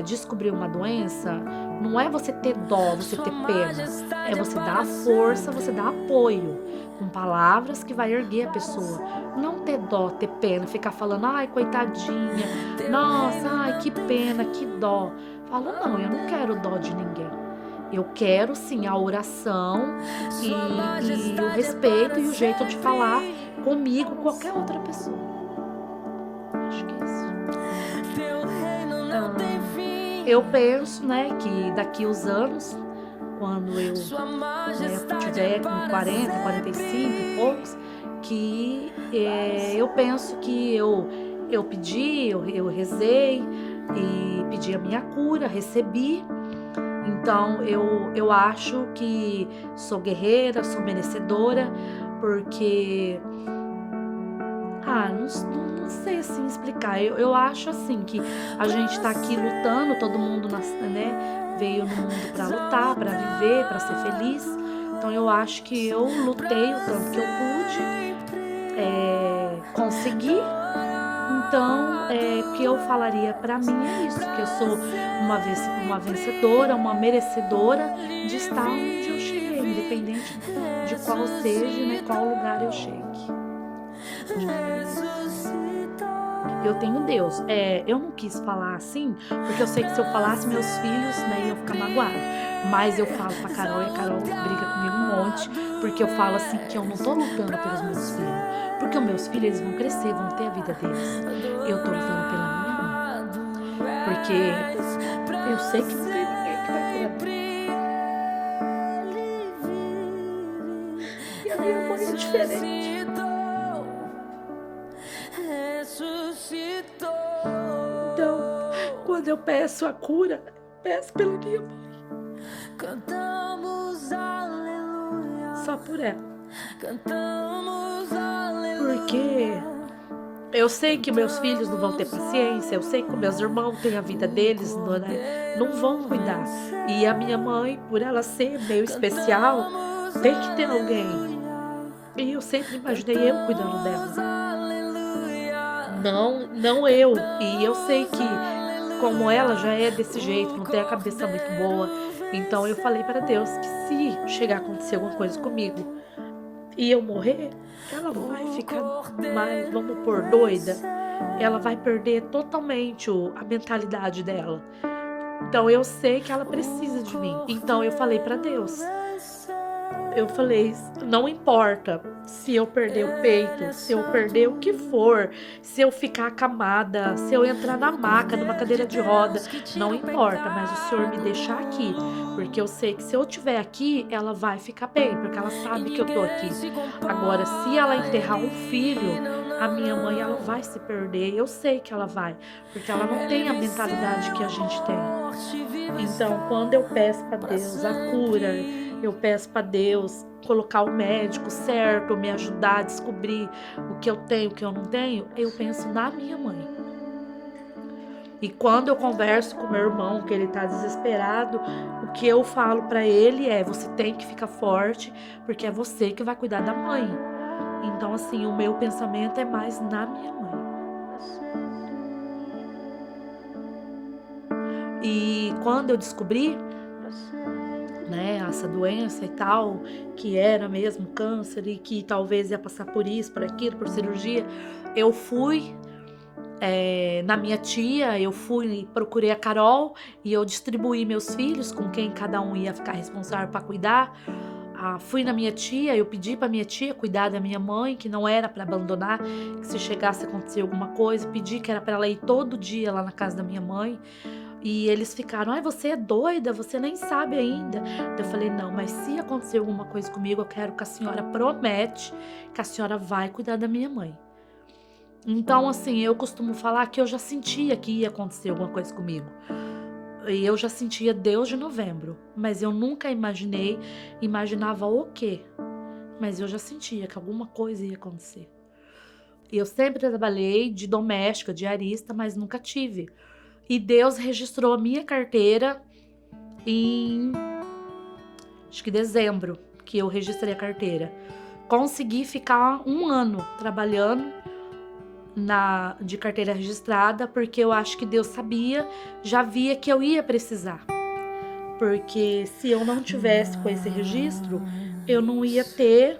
descobrir uma doença não é você ter dó, você ter pena, é você dar força, você dar apoio com palavras que vai erguer a pessoa. Não ter dó, ter pena, ficar falando, ai, coitadinha, nossa, ai, que pena, que dó. Falo, não, eu não quero dó de ninguém. Eu quero sim a oração e o respeito e o jeito de falar comigo, qualquer outra pessoa. Acho que é isso. Eu penso, né, que daqui os anos, quando eu tiver com 40, 45 e poucos, que eu penso que eu pedi, eu rezei e pedi a minha cura, recebi. Então eu acho que sou guerreira, sou merecedora, porque não sei assim explicar. Eu acho assim que a gente tá aqui lutando, todo mundo veio no mundo pra lutar, pra viver, pra ser feliz. Então eu acho que eu lutei o tanto que eu pude, consegui. Então, o que eu falaria pra mim é isso, que eu sou uma vencedora, uma merecedora de estar onde eu cheguei, independente de qual seja, né, qual lugar eu chegue. Eu tenho Deus. Eu não quis falar assim, porque eu sei que se eu falasse meus filhos, né, iam ficar magoados. Mas eu falo pra Carol e a Carol briga comigo um monte, porque eu falo assim que eu não tô lutando pelos meus filhos. Porque os meus filhos, eles vão crescer, vão ter a vida deles. Eu tô lutando pela minha mãe. Porque eu sei que não tem ninguém que vai cuidar dela. E a minha mãe é diferente. Então, quando eu peço a cura, peço pela minha mãe. Só por ela. Porque eu sei que meus filhos não vão ter paciência, eu sei que meus irmãos têm a vida deles, não vão cuidar. E a minha mãe, por ela ser meio especial, tem que ter alguém. E eu sempre imaginei eu cuidando dela. Não eu. E eu sei que, como ela já é desse jeito, não tem a cabeça muito boa, então eu falei para Deus que se chegar a acontecer alguma coisa comigo e eu morrer, ela vai ficar mais, vamos pôr, doida. Ela vai perder totalmente a mentalidade dela. Então eu sei que ela precisa de mim. Então eu falei para Deus. Eu falei, não importa se eu perder o peito, se eu perder o que for, se eu ficar acamada, se eu entrar na maca, numa cadeira de roda, não importa, mas o Senhor me deixar aqui, porque eu sei que se eu estiver aqui, ela vai ficar bem, porque ela sabe que eu tô aqui. Agora, se ela enterrar um filho, a minha mãe, ela vai se perder, eu sei que ela vai, porque ela não tem a mentalidade que a gente tem. Então, quando eu peço para Deus a cura, eu peço para Deus colocar o médico certo, me ajudar a descobrir o que eu tenho, o que eu não tenho, eu penso na minha mãe. E quando eu converso com meu irmão, que ele tá desesperado, o que eu falo para ele é, você tem que ficar forte, porque é você que vai cuidar da mãe. Então, assim, o meu pensamento é mais na minha mãe. E quando eu descobri, né, essa doença e tal, que era mesmo câncer e que talvez ia passar por isso, por aquilo, por cirurgia, eu fui na minha tia, eu fui, procurei a Carol e eu distribuí meus filhos com quem cada um ia ficar responsável para cuidar. Fui na minha tia, eu pedi para minha tia cuidar da minha mãe, que não era para abandonar, que se chegasse a acontecer alguma coisa, pedi que era para ela ir todo dia lá na casa da minha mãe. E eles ficaram, ai, você é doida, você nem sabe ainda. Eu falei, não, mas se acontecer alguma coisa comigo, eu quero que a senhora promete que a senhora vai cuidar da minha mãe. Então, assim, eu costumo falar que eu já sentia que ia acontecer alguma coisa comigo. E eu já sentia Deus de novembro, mas eu nunca imaginava o quê. Mas eu já sentia que alguma coisa ia acontecer. Eu sempre trabalhei de doméstica, diarista, mas nunca tive. E Deus registrou a minha carteira em, acho que dezembro, que eu registrei a carteira. Consegui ficar 1 ano trabalhando de carteira registrada, porque eu acho que Deus sabia, já via que eu ia precisar. Porque se eu não tivesse com esse registro, eu não ia ter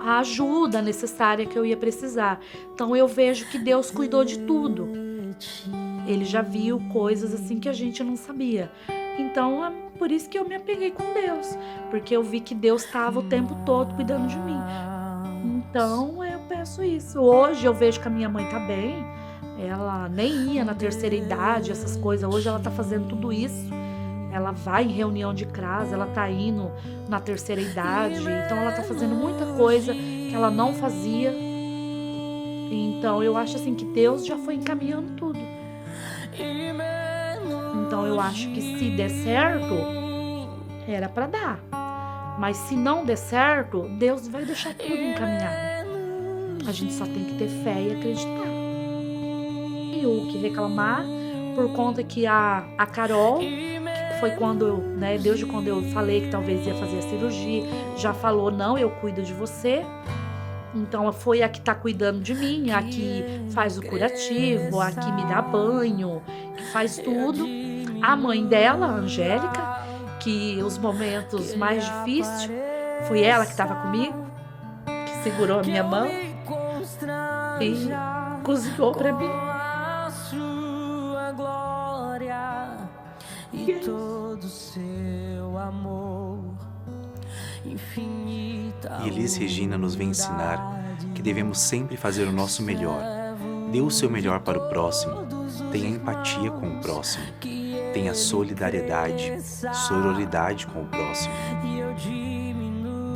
a ajuda necessária que eu ia precisar. Então eu vejo que Deus cuidou de tudo. Ele já viu coisas assim que a gente não sabia. Então é por isso que eu me apeguei com Deus, porque eu vi que Deus estava o tempo todo cuidando de mim. Então eu peço isso. Hoje eu vejo que a minha mãe tá bem. Ela nem ia na terceira idade, essas coisas. Hoje ela tá fazendo tudo isso. Ela vai em reunião de CRAS, ela tá indo na terceira idade. Então ela tá fazendo muita coisa que ela não fazia. Então eu acho assim que Deus já foi encaminhando tudo. Então eu acho que se der certo, era para dar. Mas se não der certo, Deus vai deixar tudo encaminhado. A gente só tem que ter fé e acreditar. E o que reclamar, por conta que a Carol, que foi quando, né, desde quando eu falei que talvez ia fazer a cirurgia, já falou, não, eu cuido de você. Então foi a que tá cuidando de mim, a que faz o curativo, a que me dá banho, que faz tudo. A mãe dela, a Angélica, que os momentos mais difíceis foi ela que estava comigo, que segurou a minha mão e cozinhou para mim. E todo seu amor. E Elis Regina nos vem ensinar que devemos sempre fazer o nosso melhor. Dê o seu melhor para o próximo. Tenha empatia com o próximo. Tenha solidariedade, sororidade com o próximo.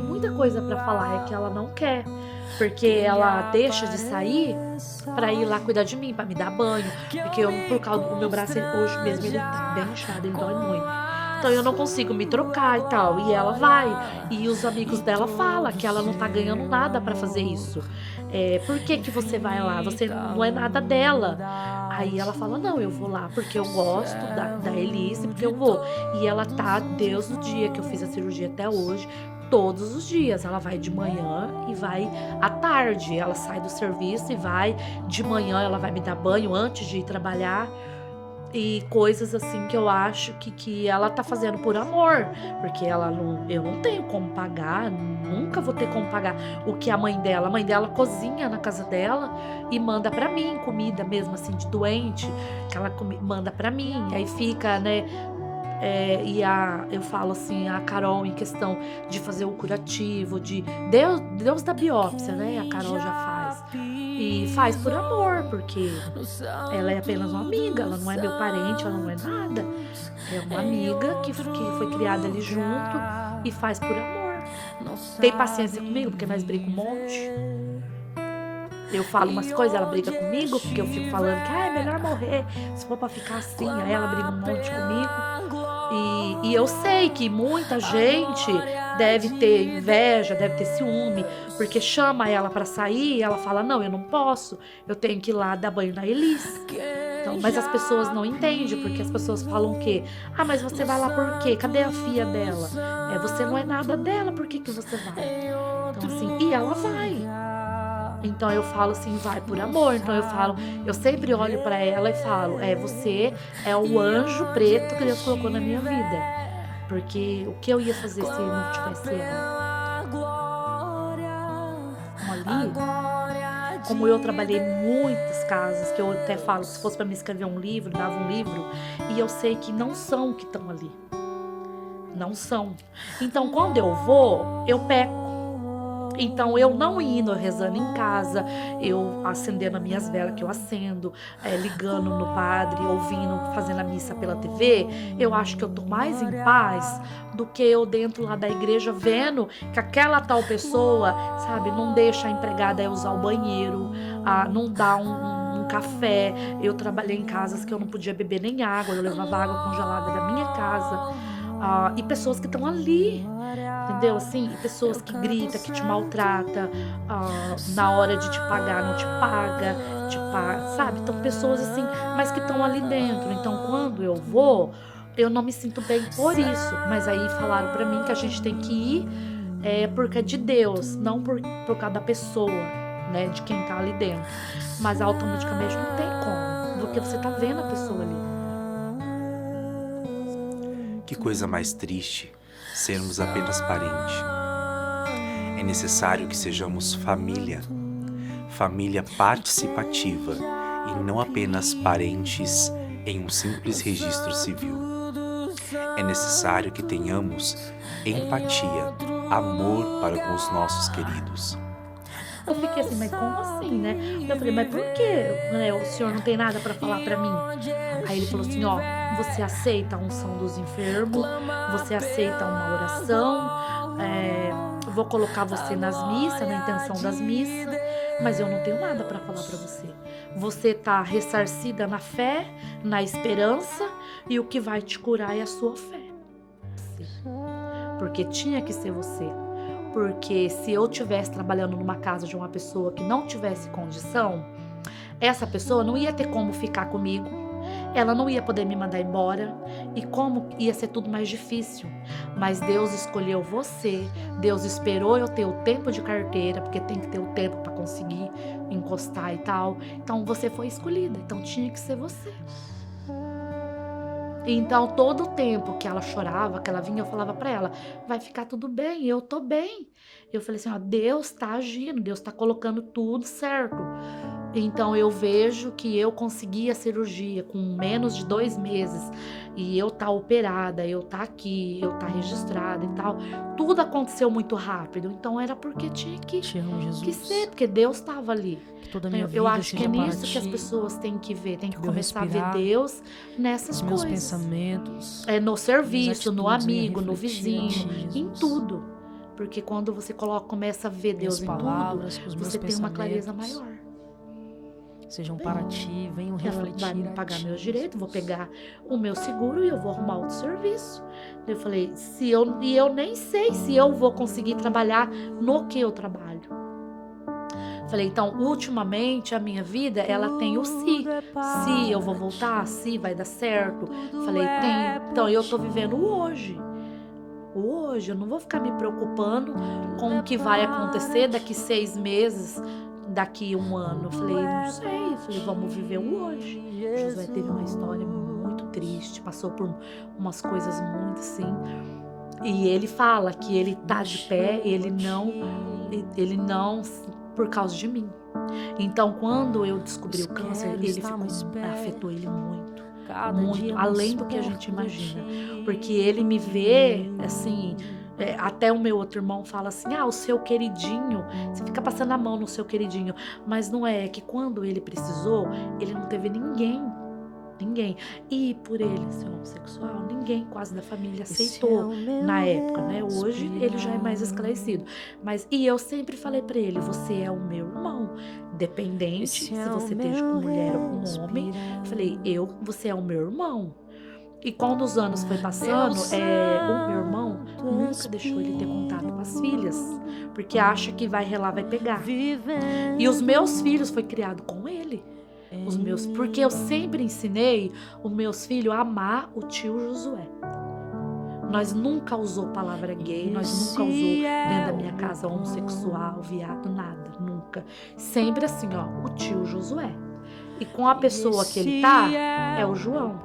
Muita coisa para falar é que ela não quer, porque ela deixa de sair para ir lá cuidar de mim, para me dar banho, porque eu, por causa do meu braço, hoje mesmo ele tá bem inchado, ele dói muito. Então eu não consigo me trocar e tal, e ela vai, e os amigos dela falam que ela não tá ganhando nada para fazer isso. Por que que você vai lá? Você não é nada dela. Aí ela fala, não, eu vou lá porque eu gosto da Elise, porque eu vou. E ela tá, desde o dia que eu fiz a cirurgia até hoje, todos os dias. Ela vai de manhã e vai à tarde. Ela sai do serviço e vai de manhã, ela vai me dar banho antes de ir trabalhar. E coisas assim que eu acho que ela tá fazendo por amor, porque eu não tenho como pagar, nunca vou ter como pagar o que a mãe dela cozinha na casa dela e manda pra mim comida mesmo assim de doente, que ela manda pra mim, aí fica, né, eu falo assim, a Carol em questão de fazer o curativo, de Deus da biópsia, né, a Carol já faz. E faz por amor, porque ela é apenas uma amiga, ela não é meu parente, ela não é nada. É uma amiga que foi criada ali junto e faz por amor. Tem paciência comigo, porque nós brigamos um monte. Eu falo umas coisas, ela briga comigo, porque eu fico falando que é melhor morrer, se for pra ficar assim. Aí ela briga um monte comigo. E eu sei que muita gente deve ter inveja, deve ter ciúme, porque chama ela pra sair e ela fala, não, eu não posso, eu tenho que ir lá dar banho na Elis. Então, mas as pessoas não entendem, porque as pessoas falam o quê? Ah, mas você vai lá por quê? Cadê a filha dela? Você não é nada dela, por que que você vai? Então assim, e ela vai. Então eu falo assim, vai por amor. Então eu sempre olho pra ela e falo, você é o anjo preto que Deus colocou na minha vida. Porque o que eu ia fazer se não tivesse ela? Então, ali, como eu trabalhei em muitas casas, que eu até falo, se fosse pra me escrever um livro, dava um livro, e eu sei que não são o que estão ali. Não são. Então, quando eu vou, eu peco. Então, eu não indo rezando em casa, eu acendendo as minhas velas que eu acendo, ligando no padre, ouvindo, fazendo a missa pela TV, eu acho que eu tô mais em paz do que eu dentro lá da igreja vendo que aquela tal pessoa, sabe, não deixa a empregada eu usar o banheiro, não dá um café. Eu trabalhei em casas que eu não podia beber nem água, eu levava água congelada da minha casa. E pessoas que estão ali, entendeu? Assim, e pessoas que gritam, que te maltrata, na hora de te pagar, não te paga, sabe? Então, pessoas assim, mas que estão ali dentro. Então, quando eu vou, eu não me sinto bem por isso. Mas aí falaram pra mim que a gente tem que ir porque é de Deus, não por causa da pessoa, né? De quem tá ali dentro. Mas automaticamente não tem como, porque você tá vendo a pessoa ali. Que coisa mais triste sermos apenas parente. É necessário que sejamos família, família participativa e não apenas parentes em um simples registro civil. É necessário que tenhamos empatia, amor para com os nossos queridos. Eu fiquei assim, mas como assim, né? Eu falei, mas por quê? O senhor não tem nada pra falar pra mim? Aí ele falou assim, você aceita a unção dos enfermos, você aceita uma oração, vou colocar você nas missas, na intenção das missas, mas eu não tenho nada pra falar pra você. Você tá ressarcida na fé, na esperança, e o que vai te curar é a sua fé. Porque tinha que ser você. Porque se eu estivesse trabalhando numa casa de uma pessoa que não tivesse condição, essa pessoa não ia ter como ficar comigo, ela não ia poder me mandar embora, e como ia ser tudo mais difícil. Mas Deus escolheu você, Deus esperou eu ter o tempo de carteira, porque tem que ter o tempo para conseguir encostar e tal. Então você foi escolhida, então tinha que ser você. Então, todo o tempo que ela chorava, que ela vinha, eu falava pra ela, vai ficar tudo bem, eu tô bem. Eu falei assim, Deus tá agindo, Deus tá colocando tudo certo. Então, eu vejo que eu consegui a cirurgia com menos de 2 meses. E eu tá operada, eu tá aqui, eu tá registrada e tal. Tudo aconteceu muito rápido. Então, era porque tinha que ser, porque Deus tava ali. Toda a minha vida Eu acho que é nisso para que as ti, pessoas têm que ver, tem que meu começar a ver respirar, Deus nessas os meus coisas. pensamentos, No serviço, no minhas atitudes, amigo, minha no refletir a vizinho, ti, em Jesus. tudo. Porque quando você começa a ver Minhas Deus em palavras, tudo, os meus você tem uma clareza pensamentos maior. sejam para ti, venham Ela refletir vai me a pagar ti, meus direitos, vou Jesus. pegar o meu seguro e eu vou arrumar outro serviço. Eu falei, eu nem sei se eu vou conseguir trabalhar no que eu trabalho. Falei, então, ultimamente, a minha vida, ela tem o se. Se eu vou voltar, se vai dar certo. Falei, tem. Então, eu tô vivendo o hoje. O hoje, eu não vou ficar me preocupando com o que vai acontecer daqui 6 meses, daqui 1 ano. Eu falei, não sei. Eu falei, vamos viver o hoje. O Josué teve uma história muito triste, passou por umas coisas muito assim. E ele fala que ele tá de pé, ele não por causa de mim. Então, quando eu descobri o câncer, afetou ele muito, muito, além do que a gente imagina. Porque ele me vê, assim, até o meu outro irmão fala assim, o seu queridinho, você fica passando a mão no seu queridinho. Mas não é que quando ele precisou, ele não teve ninguém. E por ele ser homossexual, ninguém quase da família aceitou na época, né? Hoje ele já é mais esclarecido. E eu sempre falei pra ele, você é o meu irmão. Independente se você esteja com mulher ou com homem. Falei, você é o meu irmão. E quando os anos foi passando, o meu irmão nunca deixou ele ter contato com as filhas. Porque acha que vai relar, vai pegar. E os meus filhos foi criado com ele. Porque eu sempre ensinei os meus filhos a amar o tio Josué. Nós nunca usou palavra gay, nós nunca usou dentro da minha casa homossexual, viado, nada, nunca. Sempre assim, ó, o tio Josué. E com a pessoa que ele tá, é o João,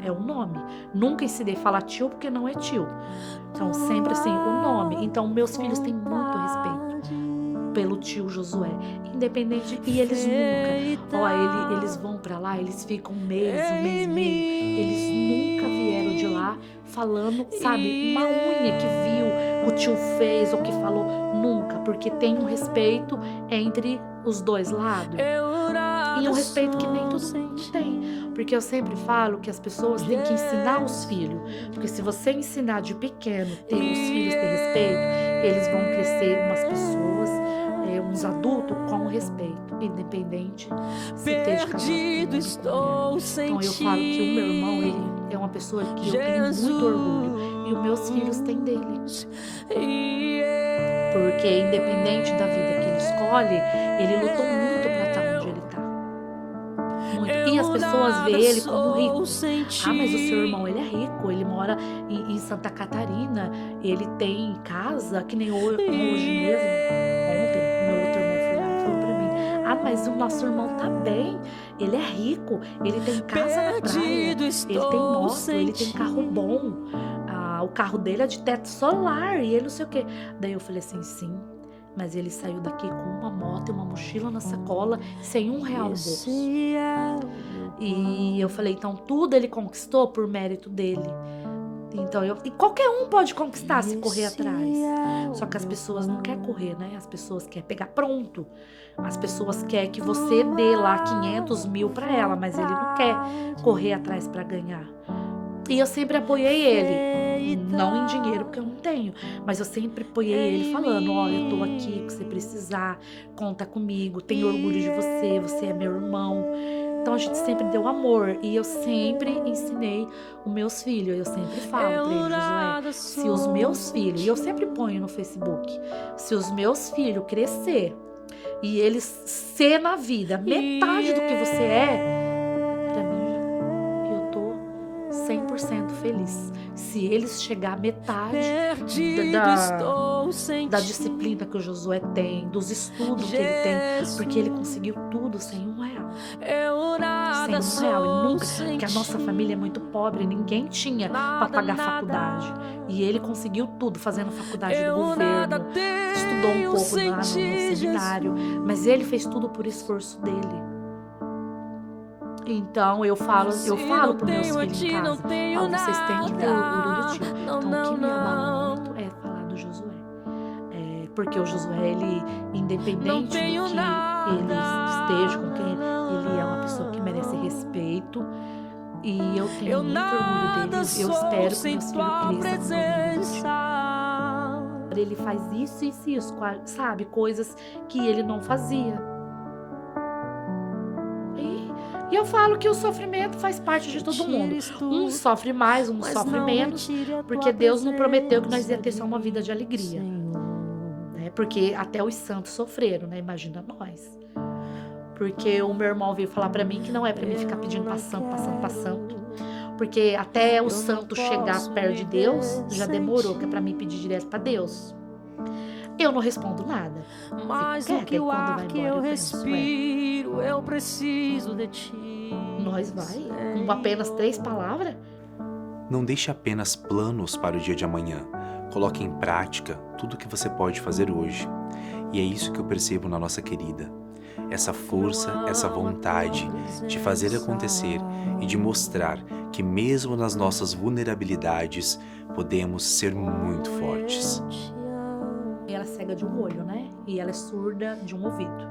é o nome. Nunca ensinei a falar tio porque não é tio. Então, sempre assim, o nome. Então, meus filhos têm muito respeito pelo tio Josué, independente, e eles nunca, ó, eles vão pra lá, eles ficam um mês e meio, eles nunca vieram de lá falando, sabe, uma unha que viu, que o tio fez ou que falou, nunca, porque tem um respeito entre os dois lados, e um respeito que nem todo mundo tem, porque eu sempre falo que as pessoas têm que ensinar os filhos, porque se você ensinar de pequeno, ter os filhos ter respeito, eles vão crescer umas pessoas, uns adultos com respeito, independente se esteja casado com mulher. Então eu falo que o meu irmão, ele é uma pessoa que eu tenho muito orgulho, e os meus filhos têm dele, porque independente da vida que ele escolhe, ele lutou muito para estar onde ele está, muito. E as pessoas veem ele como rico. Ah, mas o seu irmão, ele é rico, ele mora em Santa Catarina, ele tem casa, que nem hoje mesmo. Ah, mas o nosso irmão tá bem, ele é rico, ele tem casa na praia, ele tem moto, ele tem carro bom, o carro dele é de teto solar e ele não sei o quê. Daí eu falei assim, sim, mas ele saiu daqui com uma moto e uma mochila na sacola, sem R$1 no bolso. E eu falei, então tudo ele conquistou por mérito dele. Então, e qualquer um pode conquistar se correr atrás. Só que as pessoas não querem correr, né? As pessoas querem pegar pronto. As pessoas querem que você dê lá 500 mil pra ela, mas ele não quer correr atrás pra ganhar. E eu sempre apoiei ele. Não em dinheiro, porque eu não tenho. Mas eu sempre apoiei ele falando, ó, eu tô aqui, o que você precisar, conta comigo, tenho orgulho de você, você é meu irmão. Então a gente sempre deu amor, e eu sempre ensinei os meus filhos, eu sempre falo pra eles, Josué, se os meus filhos, e eu sempre ponho no Facebook, se os meus filhos crescer e eles ser na vida metade do que você é, pra mim eu tô 100% feliz. Se eles chegar à metade da disciplina que o Josué tem, dos estudos que ele tem, porque ele conseguiu tudo sem R$1. Sem R$1, ele nunca, porque a nossa família é muito pobre, ninguém tinha para pagar faculdade, e ele conseguiu tudo, fazendo faculdade do governo, estudou um pouco lá no seminário, mas ele fez tudo por esforço dele. Então eu falo para meus filhos em casa, vocês têm que ter orgulho do tio. Então o que me abala muito é falar do Josué, porque o Josué, ele, independente do que ele esteja, com quem ele é uma pessoa que merece respeito, e eu tenho muito orgulho dele. Eu espero que meus filhos cresçam. Ele faz isso, sabe, coisas que ele não fazia. E eu falo que o sofrimento faz parte de todo mundo. Um sofre mais, um sofre menos, porque Deus não prometeu que nós ia ter só uma vida de alegria, né? Porque até os santos sofreram, né? Imagina nós. Porque o meu irmão veio falar pra mim que não é pra mim ficar pedindo pra santo. Porque até o santo chegar perto de Deus, já demorou, que é pra mim pedir direto pra Deus. Eu não respondo nada. Mas o que o ar que eu respiro, eu preciso de ti. Nós vai, com apenas 3 palavras. Não deixe apenas planos para o dia de amanhã. Coloque em prática tudo o que você pode fazer hoje. E é isso que eu percebo na nossa querida. Essa força, essa vontade de fazer acontecer e de mostrar que mesmo nas nossas vulnerabilidades podemos ser muito fortes. Ela é cega de um olho, né? E ela é surda de um ouvido.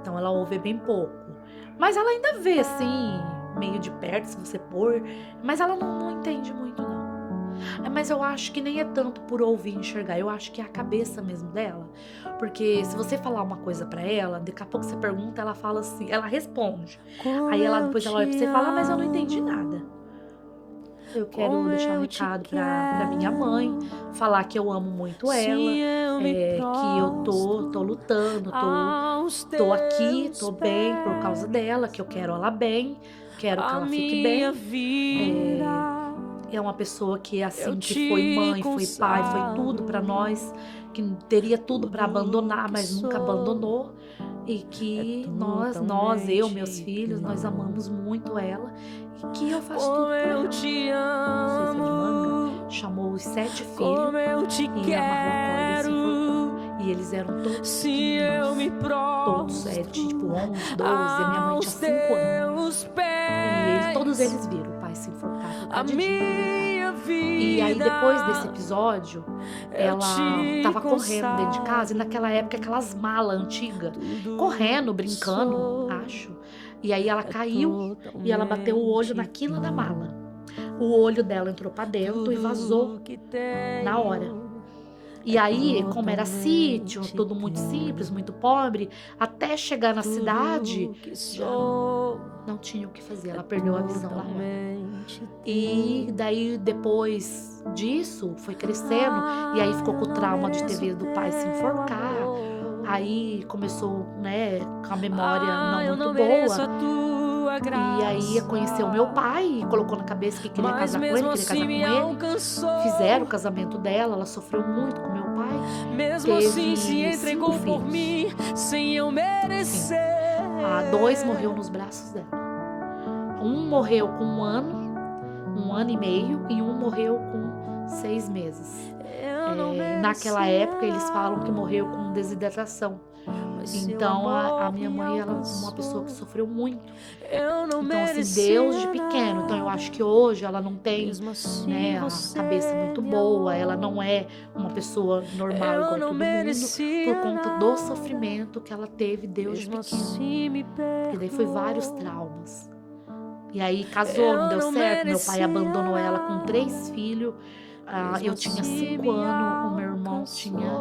Então ela ouve bem pouco. Mas ela ainda vê, assim, meio de perto, se você pôr. Mas ela não entende muito, não. Mas eu acho que nem é tanto por ouvir e enxergar. Eu acho que é a cabeça mesmo dela. Porque se você falar uma coisa pra ela, daqui a pouco você pergunta, ela fala assim, ela responde. Aí depois ela olha pra você e fala, mas eu não entendi nada. Eu quero deixar um recado pra minha mãe, falar que eu amo muito ela, que eu tô lutando, tô aqui, tô bem por causa dela, que eu quero ela bem, quero que ela fique bem. é uma pessoa que assim, que foi mãe, foi pai, foi tudo para nós, que teria tudo para abandonar, mas nunca abandonou. E que eu, meus filhos, nós amamos muito ela. E que eu faço tudo por ela. Não sei se é de manga. Chamou os 7 filhos e amarrou a corda e se enforcou. E eles eram todos todos, tipo 11, 12. A minha mãe tinha 5 anos. E todos eles viram o pai se enforcar. E aí, depois desse episódio, ela tava correndo dentro de casa. E naquela época, aquelas malas antigas, correndo, brincando, acho. E aí ela caiu e ela bateu o olho na quina da mala. O olho dela entrou pra dentro e vazou na hora. E aí, como era sítio, tudo muito simples, muito pobre, até chegar na cidade, já não tinha o que fazer. Ela perdeu a visão lá. E daí, depois disso, foi crescendo. E aí ficou com o trauma de ter visto o pai se enforcar. Aí começou, né, com a memória não muito boa. E aí conheceu meu pai e colocou na cabeça que queria casar com ele, queria casar com ele. Fizeram o casamento dela, ela sofreu muito com meu pai. Teve 5 filhos. Sim. 2 morreu nos braços dela. Um morreu com 1 ano e meio, e um morreu com 6 meses. Naquela época eles falam que morreu com desidratação. Então a minha mãe, ela é uma pessoa que sofreu muito. Então assim, Deus de pequeno. Então eu acho que hoje ela não tem, né, a cabeça muito boa. Ela não é uma pessoa normal igual todo mundo, por conta do sofrimento que ela teve, Deus de pequeno. E daí foi vários traumas. E aí casou, não deu certo. Meu pai abandonou ela com 3 filhos. Eu tinha 5 anos, o meu irmão tinha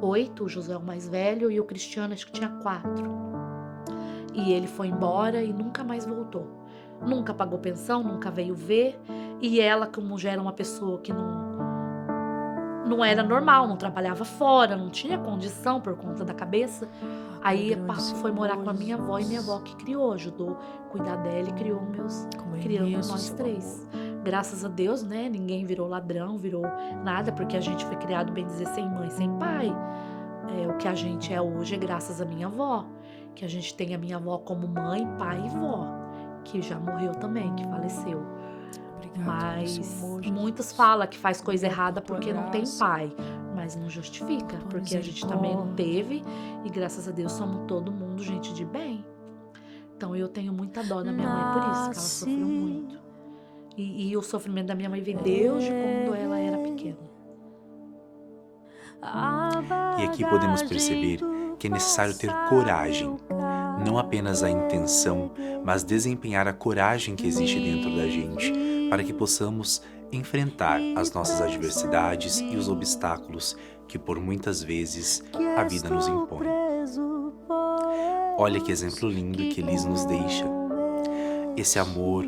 8, o José é o mais velho, e o Cristiano acho que tinha 4. E ele foi embora e nunca mais voltou. Nunca pagou pensão, nunca veio ver. E ela, como já era uma pessoa que não era normal, não trabalhava fora, não tinha condição por conta da cabeça, aí foi morar com a minha avó, e minha avó que criou, ajudou a cuidar dela e criando nós 3. Graças a Deus, né? Ninguém virou ladrão, virou nada, porque a gente foi criado, bem dizer, sem mãe, sem pai. O que a gente é hoje é graças à minha avó, que a gente tem a minha avó como mãe, pai e vó, que já morreu também, que faleceu. Mas muitos falam que faz coisa errada porque não tem pai, mas não justifica, porque a gente também não teve, e graças a Deus somos todo mundo gente de bem. Então eu tenho muita dó da minha mãe por isso, que ela sofreu muito. E o sofrimento da minha mãe veio desde quando ela era pequena. E aqui podemos perceber que é necessário ter coragem, não apenas a intenção, mas desempenhar a coragem que existe dentro da gente, para que possamos enfrentar as nossas adversidades e os obstáculos que por muitas vezes a vida nos impõe. Olha que exemplo lindo que Elis nos deixa. Esse amor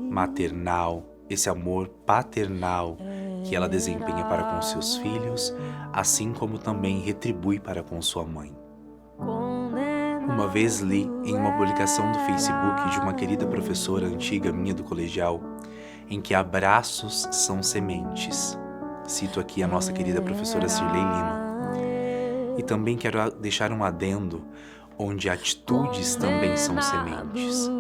maternal, esse amor paternal que ela desempenha para com seus filhos, assim como também retribui para com sua mãe. Uma vez li em uma publicação do Facebook de uma querida professora antiga minha do colegial, em que abraços são sementes. Cito aqui a nossa querida professora Cirlei Lima. E também quero deixar um adendo, onde atitudes também são sementes.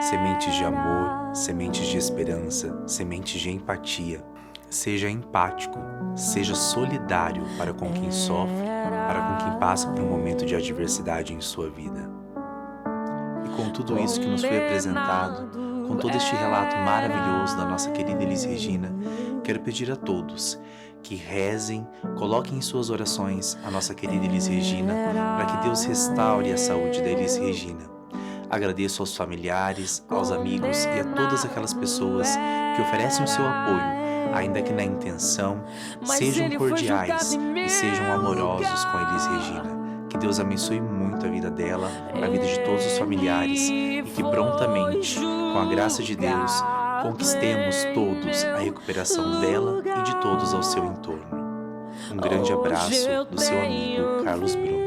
Sementes de amor, sementes de esperança, sementes de empatia. Seja empático, seja solidário para com quem sofre, para com quem passa por um momento de adversidade em sua vida. E com tudo isso que nos foi apresentado, com todo este relato maravilhoso da nossa querida Elis Regina, quero pedir a todos que rezem, coloquem em suas orações a nossa querida Elis Regina, para que Deus restaure a saúde da Elis Regina. Agradeço aos familiares, aos amigos e a todas aquelas pessoas que oferecem o seu apoio, ainda que na intenção sejam cordiais e sejam amorosos com a Elis Regina. Que Deus abençoe muito a vida dela, a vida de todos os familiares, e que prontamente, com a graça de Deus, conquistemos todos a recuperação dela e de todos ao seu entorno. Um grande abraço do seu amigo Carlos Bruno.